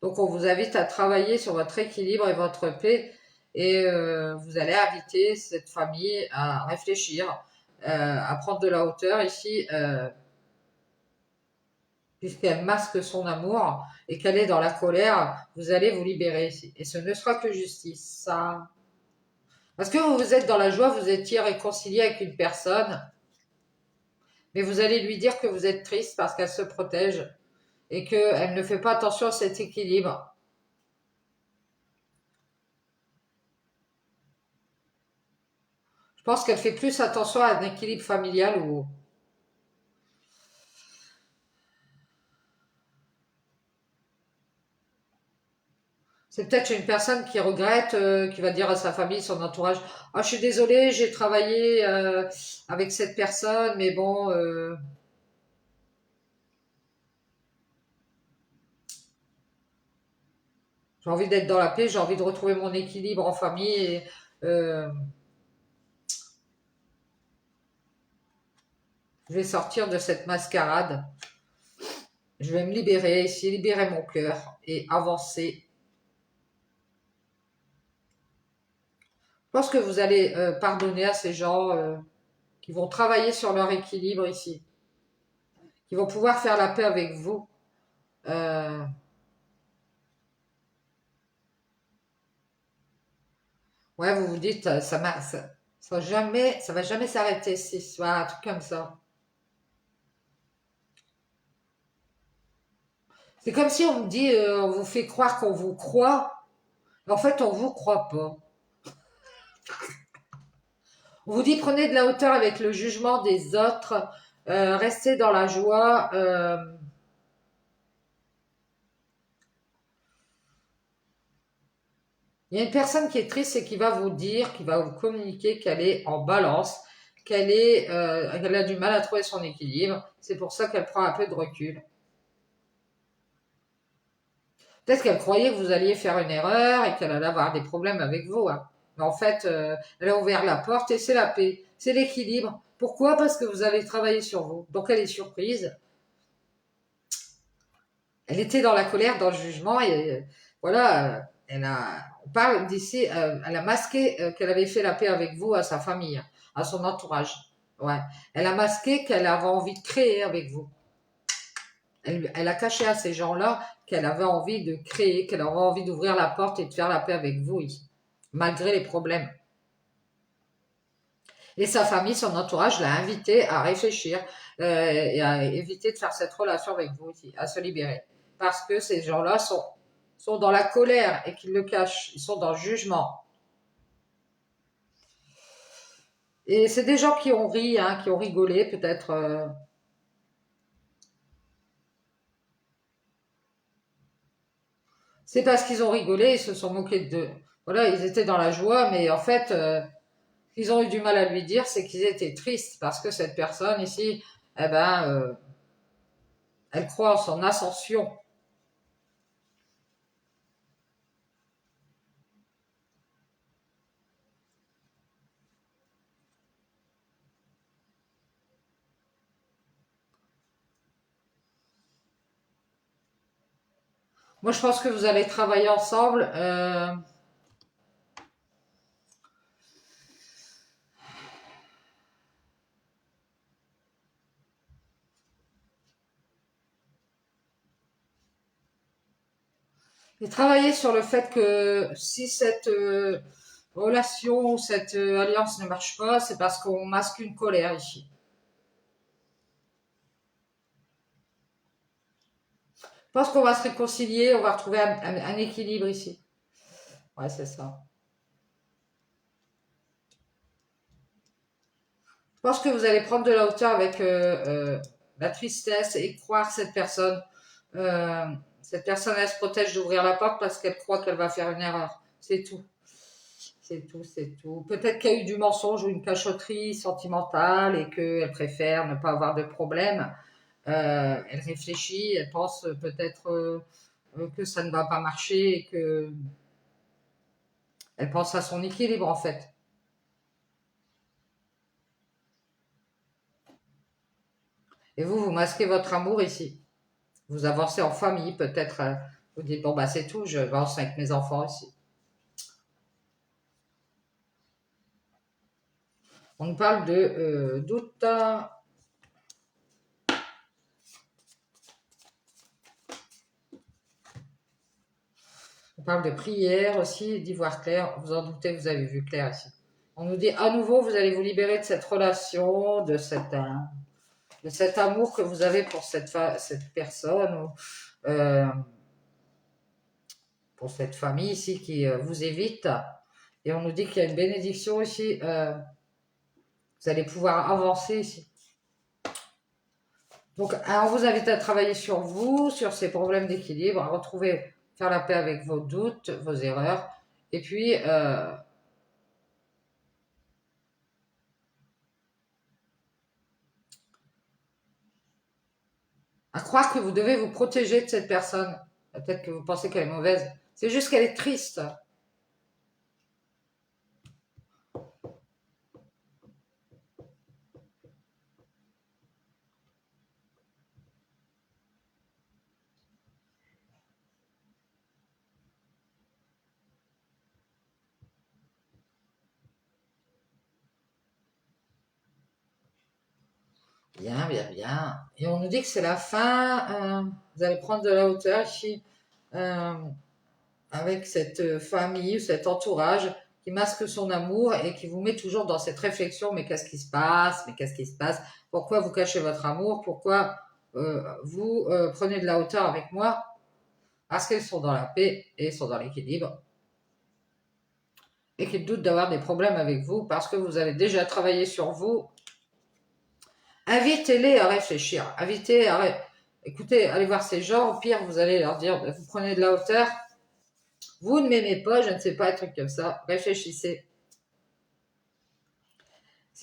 Donc, on vous invite à travailler sur votre équilibre et votre paix. Et vous allez inviter cette famille à réfléchir, à prendre de la hauteur ici, puisqu'elle masque son amour et qu'elle est dans la colère. Vous allez vous libérer ici. Et ce ne sera que justice. Ça. Parce que vous êtes dans la joie, vous étiez réconcilié avec une personne, mais vous allez lui dire que vous êtes triste parce qu'elle se protège et qu'elle ne fait pas attention à cet équilibre. Je pense qu'elle fait plus attention à un équilibre familial ou c'est peut-être une personne qui regrette, qui va dire à sa famille, son entourage, ah, je suis désolée, j'ai travaillé avec cette personne, mais bon, j'ai envie d'être dans la paix, j'ai envie de retrouver mon équilibre en famille et je vais sortir de cette mascarade. Je vais me libérer, essayer de libérer mon cœur et avancer. Je pense que vous allez pardonner à ces gens qui vont travailler sur leur équilibre ici, qui vont pouvoir faire la paix avec vous. Euh, ouais, vous vous dites, ça va jamais s'arrêter cette histoire, un truc comme ça. C'est comme si on me dit, on vous fait croire qu'on vous croit, mais en fait, on vous croit pas. On vous dit, prenez de la hauteur avec le jugement des autres, restez dans la joie. Il y a une personne qui est triste et qui va vous dire, qui va vous communiquer qu'elle est en balance, qu'elle a du mal à trouver son équilibre. C'est pour ça qu'elle prend un peu de recul. Peut-être qu'elle croyait que vous alliez faire une erreur et qu'elle allait avoir des problèmes avec vous. Hein. Mais en fait, elle a ouvert la porte et c'est la paix, c'est l'équilibre. Pourquoi? Parce que vous avez travaillé sur vous. Donc elle est surprise. Elle était dans la colère, dans le jugement et voilà, on parle d'ici, elle a masqué qu'elle avait fait la paix avec vous, à sa famille, à son entourage. Ouais. Elle a masqué qu'elle avait envie de créer avec vous. Elle a caché à ces gens-là qu'elle avait envie de créer, qu'elle avait envie d'ouvrir la porte et de faire la paix avec vous, malgré les problèmes. Et sa famille, son entourage l'a invité à réfléchir et à éviter de faire cette relation avec vous, à se libérer. Parce que ces gens-là sont dans la colère et qu'ils le cachent, ils sont dans le jugement. Et c'est des gens qui ont ri, hein, qui ont rigolé peut-être. C'est parce qu'ils ont rigolé, ils se sont moqués d'eux. Voilà, ils étaient dans la joie, mais en fait, qu'ils ont eu du mal à lui dire, c'est qu'ils étaient tristes parce que cette personne ici, eh ben, elle croit en son ascension. Moi, je pense que vous allez travailler ensemble. Et travailler sur le fait que si cette relation ou cette alliance ne marche pas, c'est parce qu'on masque une colère ici. Je pense qu'on va se réconcilier, on va retrouver un équilibre ici. Ouais, c'est ça. Je pense que vous allez prendre de la hauteur avec la tristesse et croire Euh, cette personne, elle se protège d'ouvrir la porte parce qu'elle croit qu'elle va faire une erreur. C'est tout. C'est tout, c'est tout. Peut-être qu'il y a eu du mensonge ou une cachotterie sentimentale et qu'elle préfère ne pas avoir de problème. Elle réfléchit, elle pense peut-être que ça ne va pas marcher et que elle pense à son équilibre en fait. Et vous, vous masquez votre amour ici. Vous avancez en famille, peut-être. Vous dites bon bah c'est tout, je avance avec mes enfants ici. On nous parle de doute. On parle de prière aussi, d'y voir clair. Vous en doutez, vous avez vu clair ici. On nous dit à nouveau, vous allez vous libérer de cette relation, de cet amour que vous avez pour cette personne, ou, pour cette famille ici qui vous évite. Et on nous dit qu'il y a une bénédiction ici. Vous allez pouvoir avancer ici. Donc, on vous invite à travailler sur vous, sur ces problèmes d'équilibre, à retrouver, faire la paix avec vos doutes, vos erreurs. Et puis, à croire que vous devez vous protéger de cette personne. Peut-être que vous pensez qu'elle est mauvaise. C'est juste qu'elle est triste. Bien, bien, bien. Et on nous dit que c'est la fin. Vous allez prendre de la hauteur ici euh, avec cette famille, cet entourage qui masque son amour et qui vous met toujours dans cette réflexion. Mais qu'est-ce qui se passe? Mais qu'est-ce qui se passe? Pourquoi vous cachez votre amour? Pourquoi vous prenez de la hauteur avec moi? Parce qu'ils sont dans la paix et sont dans l'équilibre. Et qu'ils doutent d'avoir des problèmes avec vous parce que vous avez déjà travaillé sur vous. Invitez-les à réfléchir. Écoutez, allez voir ces gens. Au pire, vous allez leur dire, vous prenez de la hauteur. Vous ne m'aimez pas, je ne sais pas, un truc comme ça. Réfléchissez.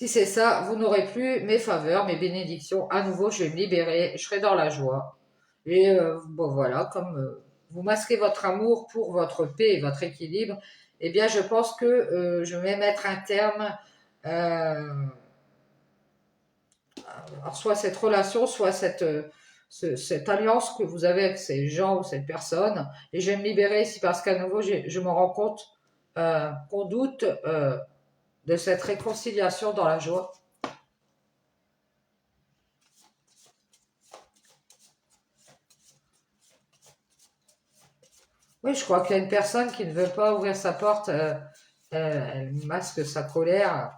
Si c'est ça, vous n'aurez plus mes faveurs, mes bénédictions. À nouveau, je vais me libérer, je serai dans la joie. Et bon voilà, comme vous masquez votre amour pour votre paix et votre équilibre, eh bien je pense que je vais mettre un terme alors soit cette relation, soit cette alliance que vous avez avec ces gens ou cette personne. Et je vais me libérer ici parce qu'à nouveau, je me rends compte qu'on doute de cette réconciliation dans la joie. Oui, je crois qu'il y a une personne qui ne veut pas ouvrir sa porte, elle masque sa colère.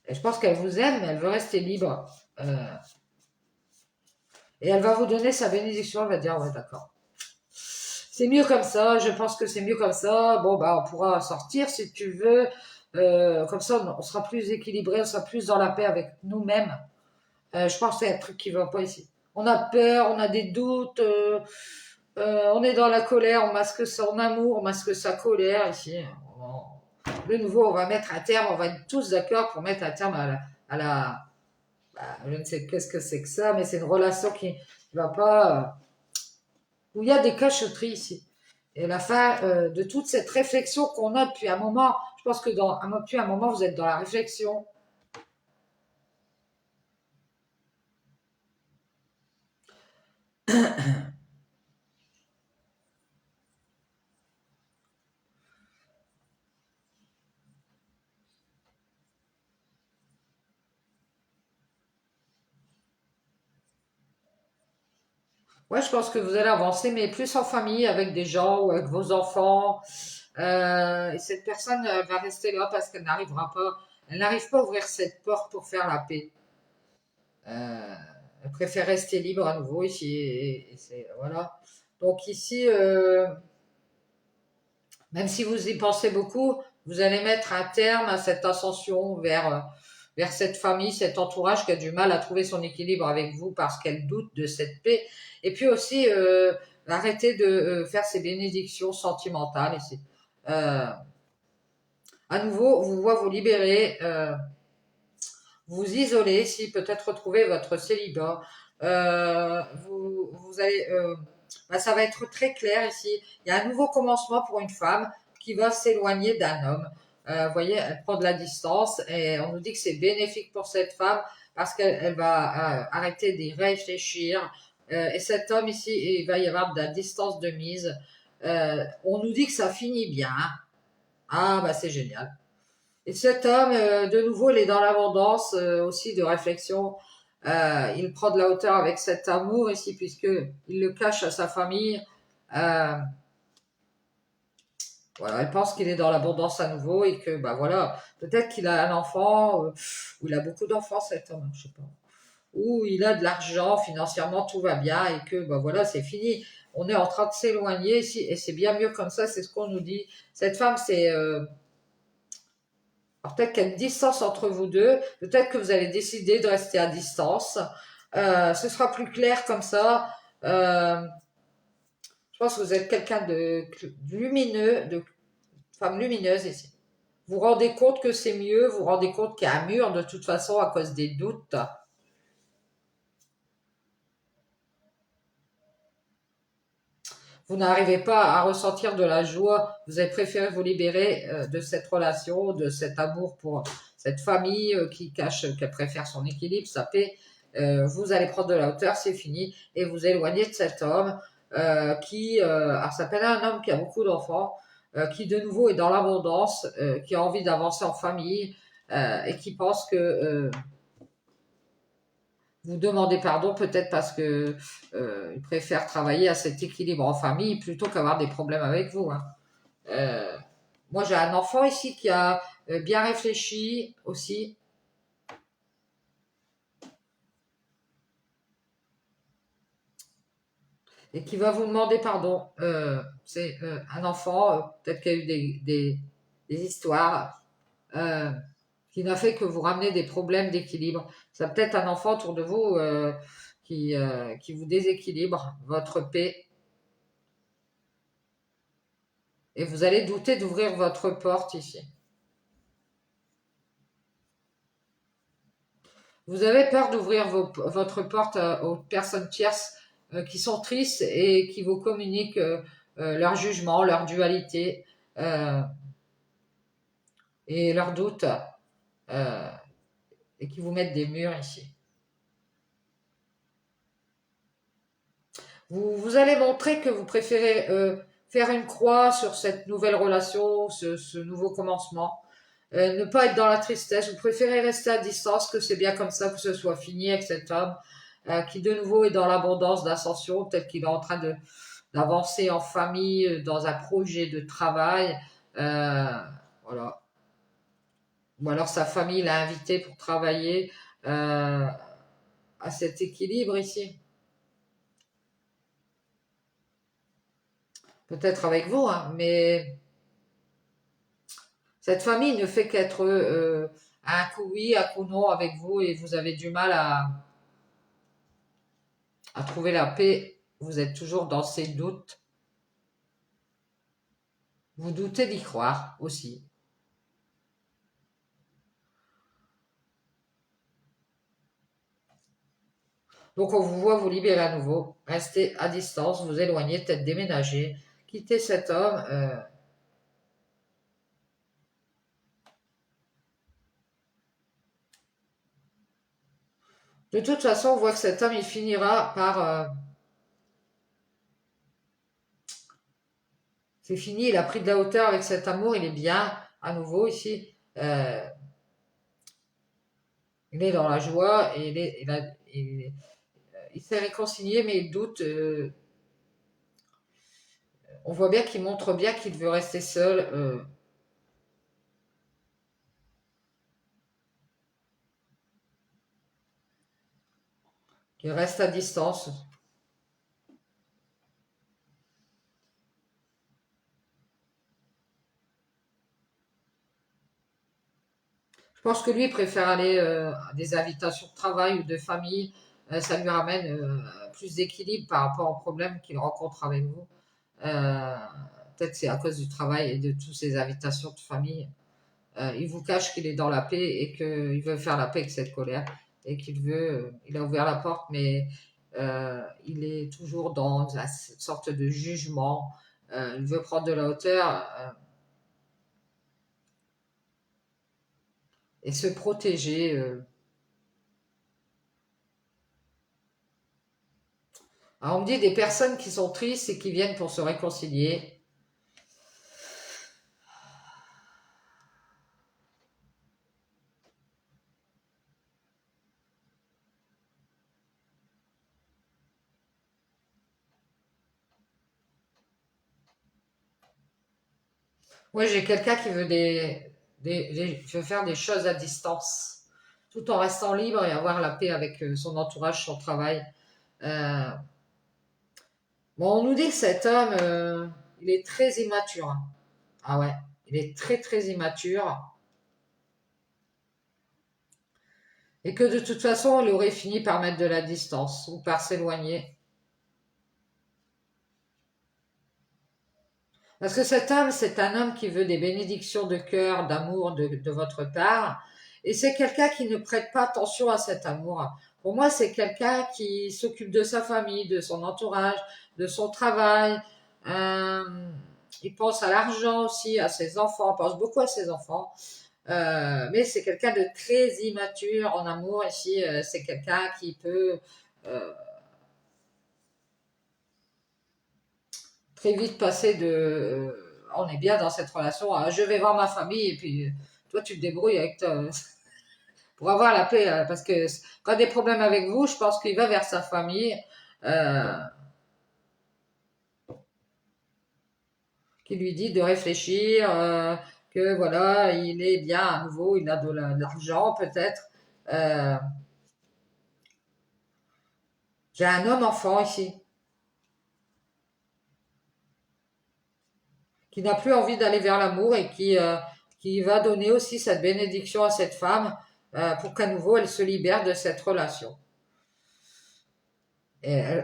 Et je pense qu'elle vous aime, mais elle veut rester libre. Euh, et elle va vous donner sa bénédiction, elle va dire, ouais, d'accord. C'est mieux comme ça, je pense que c'est mieux comme ça. Bon, bah, on pourra sortir si tu veux. Comme ça, on sera plus équilibré, on sera plus dans la paix avec nous-mêmes. Je pense que c'est un truc qui ne va pas ici. On a peur, on a des doutes, on est dans la colère, on masque son amour, on masque sa colère ici. De nouveau, on va mettre un terme, on va être tous d'accord pour mettre un terme bah, je ne sais qu'est-ce que c'est que ça, mais c'est une relation qui ne va pas, où il y a des cacheteries ici. Et la fin de toute cette réflexion qu'on a depuis un moment, je pense que depuis un moment, vous êtes dans la réflexion. Ouais, je pense que vous allez avancer, mais plus en famille, avec des gens ou avec vos enfants. Et cette personne va rester là parce qu'elle n'arrivera pas, elle n'arrive pas à ouvrir cette porte pour faire la paix. Euh, elle préfère rester libre à nouveau ici. Voilà. Donc ici, même si vous y pensez beaucoup, vous allez mettre un terme à cette ascension vers cette famille, cet entourage qui a du mal à trouver son équilibre avec vous parce qu'elle doute de cette paix. Et puis aussi, arrêter de faire ces bénédictions sentimentales ici. Euh, à nouveau, vous voit vous libérer, vous isoler, si peut-être retrouver votre célibat. Vous allez, bah, ça va être très clair ici. Il y a un nouveau commencement pour une femme qui va s'éloigner d'un homme. Vous voyez, elle prend de la distance et on nous dit que c'est bénéfique pour cette femme parce qu'elle va arrêter d'y réfléchir. Et cet homme ici, il va y avoir de la distance de mise. On nous dit que ça finit bien. Ah, bah c'est génial. Et cet homme, de nouveau, il est dans l'abondance aussi de réflexion. Il prend de la hauteur avec cet amour ici, puisque il le cache à sa famille. Euh, voilà, elle pense qu'il est dans l'abondance à nouveau et que, bah voilà, peut-être qu'il a un enfant, ou il a beaucoup d'enfants, cet homme, je sais pas. Ou il a de l'argent, financièrement, tout va bien et que, bah voilà, c'est fini. On est en train de s'éloigner ici et c'est bien mieux comme ça, c'est ce qu'on nous dit. Cette femme, c'est alors peut-être qu'il y a une distance entre vous deux, peut-être que vous allez décider de rester à distance. Ce sera plus clair comme ça. Euh, je pense que vous êtes quelqu'un de lumineux, de femme lumineuse ici. Vous vous rendez compte que c'est mieux, vous vous rendez compte qu'il y a un mur de toute façon à cause des doutes. Vous n'arrivez pas à ressentir de la joie, vous avez préféré vous libérer de cette relation, de cet amour pour cette famille qui cache, qu'elle préfère son équilibre, sa paix. Vous allez prendre de la hauteur, c'est fini, et vous éloigner de cet homme qui, alors ça s'appelle un homme qui a beaucoup d'enfants, qui de nouveau est dans l'abondance, qui a envie d'avancer en famille et qui pense que vous demandez pardon peut-être parce que il préfère travailler à cet équilibre en famille plutôt qu'avoir des problèmes avec vous. Hein. Euh, moi, j'ai un enfant ici qui a bien réfléchi aussi et qui va vous demander pardon. C'est un enfant, peut-être qu'il y a eu des histoires euh, qui n'a fait que vous ramener des problèmes d'équilibre. C'est peut-être un enfant autour de vous qui vous déséquilibre votre paix et vous allez douter d'ouvrir votre porte ici. Vous avez peur d'ouvrir votre porte aux personnes tierces qui sont tristes et qui vous communiquent leur jugement, leur dualité euh, et leurs doutes euh, et qui vous mettent des murs ici. Vous allez montrer que vous préférez faire une croix sur cette nouvelle relation, ce nouveau commencement. Ne pas être dans la tristesse, vous préférez rester à distance, que c'est bien comme ça, que ce soit fini avec cet homme qui de nouveau est dans l'abondance d'ascension, peut-être qu'il est en train d'avancer en famille, dans un projet de travail. Euh, voilà. Ou alors sa famille l'a invité pour travailler à cet équilibre ici. Peut-être avec vous, hein, mais cette famille ne fait qu'être un coup oui, un coup non avec vous et vous avez du mal à trouver la paix. Vous êtes toujours dans ces doutes. Vous doutez d'y croire aussi. Donc on vous voit vous libérer à nouveau. Restez à distance, vous éloigner, peut-être déménager, quitter cet homme. De toute façon, on voit que cet homme, il finira par... c'est fini, il a pris de la hauteur avec cet amour, il est bien à nouveau ici. Il est dans la joie et il s'est réconcilié, mais il doute. On voit bien qu'il montre bien qu'il veut rester seul. Qu'il reste à distance. Je pense que lui il préfère aller à des invitations de travail ou de famille. Ça lui ramène plus d'équilibre par rapport aux problèmes qu'il rencontre avec vous. Euh, Peut-être c'est à cause du travail et de toutes ces invitations de famille. Il vous cache qu'il est dans la paix et qu'il veut faire la paix avec cette colère et qu'il veut, il a ouvert la porte, mais il est toujours dans une sorte de jugement. Il veut prendre de la hauteur et se protéger. Alors, on me dit des personnes qui sont tristes et qui viennent pour se réconcilier. Moi, j'ai quelqu'un qui veut veut faire des choses à distance, tout en restant libre et avoir la paix avec son entourage, son travail. Euh, bon, on nous dit que cet homme, il est très immature, hein. Ah ouais, il est très très immature. Et que de toute façon, il aurait fini par mettre de la distance ou par s'éloigner. Parce que cet homme, c'est un homme qui veut des bénédictions de cœur, d'amour de votre part. Et c'est quelqu'un qui ne prête pas attention à cet amour. Pour moi, c'est quelqu'un qui s'occupe de sa famille, de son entourage, de son travail. Euh, il pense à l'argent aussi, à ses enfants, il pense beaucoup à ses enfants. Mais c'est quelqu'un de très immature en amour. Ici, c'est quelqu'un qui peut euh, très vite passer de on est bien dans cette relation à je vais voir ma famille et puis toi tu te débrouilles avec pour avoir la paix parce que quand il a des problèmes avec vous, je pense qu'il va vers sa famille euh, qui lui dit de réfléchir, que voilà, il est bien à nouveau, il a de l'argent peut-être. Euh, j'ai un homme enfant ici qui n'a plus envie d'aller vers l'amour et qui va donner aussi cette bénédiction à cette femme pour qu'à nouveau elle se libère de cette relation.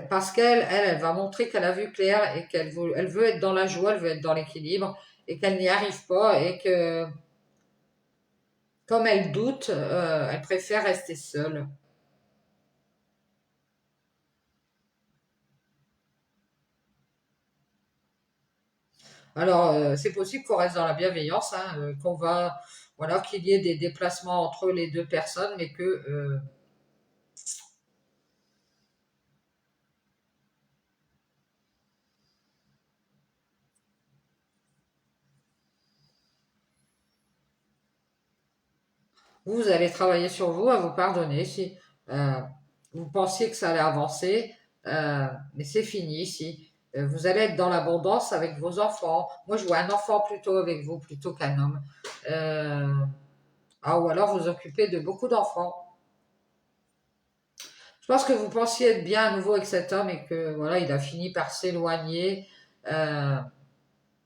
Parce elle va montrer qu'elle a vu clair et elle veut être dans la joie, elle veut être dans l'équilibre et qu'elle n'y arrive pas et que Comme elle doute, elle préfère rester seule. Alors, c'est possible qu'on reste dans la bienveillance, hein, qu'on va, voilà, qu'il y ait des déplacements entre les deux personnes, mais que vous allez travailler sur vous, à vous pardonner si euh, vous pensiez que ça allait avancer, mais c'est fini si vous allez être dans l'abondance avec vos enfants. Moi, je vois un enfant plutôt avec vous plutôt qu'un homme. Euh, ou alors vous occupez de beaucoup d'enfants. Je pense que vous pensiez être bien à nouveau avec cet homme et que voilà, il a fini par s'éloigner. Euh,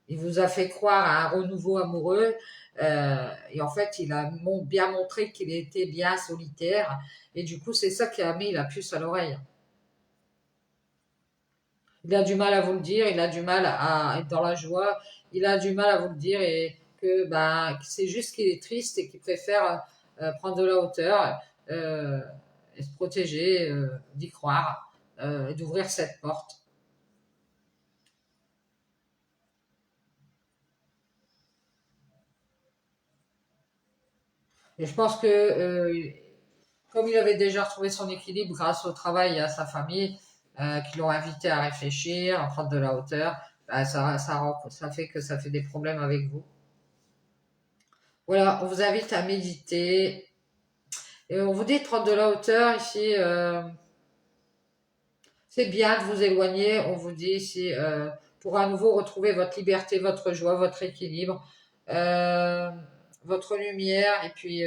il vous a fait croire à un renouveau amoureux et en fait, il a bien montré qu'il était bien solitaire et du coup, c'est ça qui a mis la puce à l'oreille. Il a du mal à vous le dire, il a du mal à être dans la joie, il a du mal à vous le dire et que ben, c'est juste qu'il est triste et qu'il préfère prendre de la hauteur euh, et se protéger, d'y croire, et d'ouvrir cette porte. Et je pense que comme il avait déjà retrouvé son équilibre grâce au travail et à sa famille, qui l'ont invité à réfléchir, à prendre de la hauteur, bah, ça fait que ça fait des problèmes avec vous. Voilà, on vous invite à méditer. Et on vous dit de prendre de la hauteur ici. C'est bien de vous éloigner. On vous dit ici pour à nouveau retrouver votre liberté, votre joie, votre équilibre, euh, votre lumière. Et puis,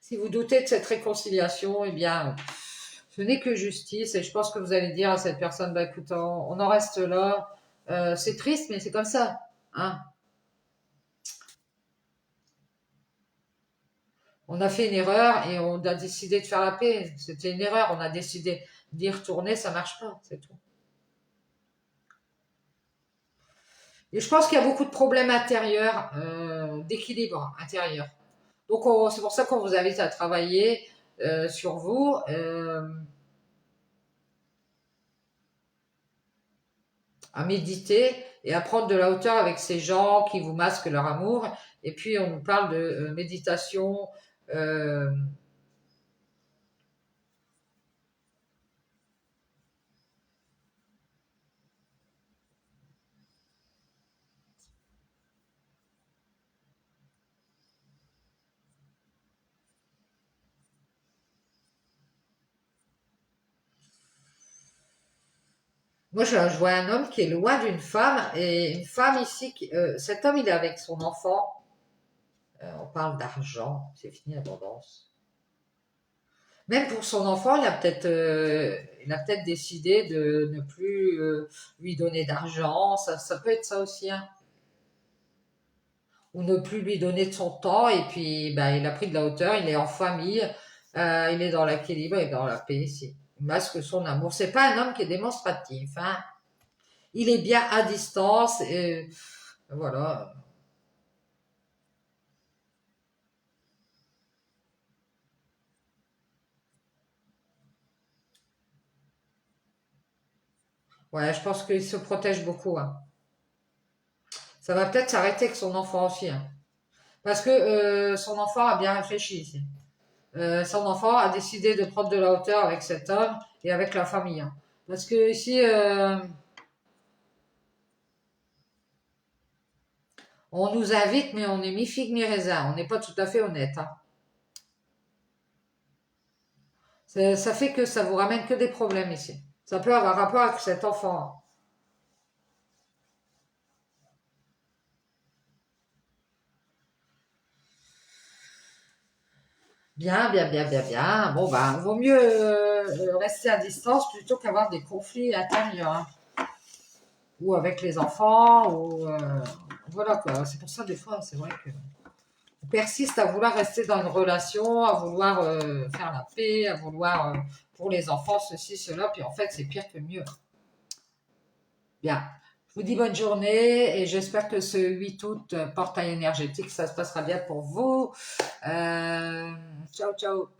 si vous doutez de cette réconciliation, eh bien, ce n'est que justice. Et je pense que vous allez dire à cette personne, bah, écoute, on en reste là. C'est triste, mais c'est comme ça. Hein. On a fait une erreur et on a décidé de faire la paix. C'était une erreur. On a décidé d'y retourner. Ça marche pas. C'est tout. Et je pense qu'il y a beaucoup de problèmes intérieurs, d'équilibre intérieur. Donc c'est pour ça qu'on vous invite à travailler sur vous, à méditer et à prendre de la hauteur avec ces gens qui vous masquent leur amour. Et puis on nous parle de méditation. euh, Moi, je vois un homme qui est loin d'une femme et une femme ici. Cet homme, il est avec son enfant. On parle d'argent. C'est fini l'abondance. Même pour son enfant, il a peut-être décidé de ne plus lui donner d'argent. Ça peut être ça aussi, hein. Ou ne plus lui donner de son temps. Et puis, ben, il a pris de la hauteur. Il est en famille. Il est dans l'équilibre et dans la paix ici. Il masque son amour. C'est pas un homme qui est démonstratif, hein. Il est bien à distance. Et voilà. Ouais, je pense qu'il se protège beaucoup, hein. Ça va peut-être s'arrêter avec son enfant aussi, hein. Parce que son enfant a bien réfléchi ici. Son enfant a décidé de prendre de la hauteur avec cet homme et avec la famille, hein. Parce que ici, on nous invite, mais on est mi-figue, mi-raisin. On n'est pas tout à fait honnête, hein. Ça fait que ça vous ramène que des problèmes ici. Ça peut avoir rapport avec cet enfant, hein. Bien, bien, bien, bien, bien. Bon, ben, vaut mieux rester à distance plutôt qu'avoir des conflits intérieurs, hein. Ou avec les enfants, ou voilà quoi. C'est pour ça, des fois, c'est vrai que persiste à vouloir rester dans une relation, à vouloir faire la paix, à vouloir pour les enfants ceci, cela, puis en fait c'est pire que mieux. Bien. Je vous dis bonne journée et j'espère que ce 8 août, portail énergétique, ça se passera bien pour vous. Ciao, ciao.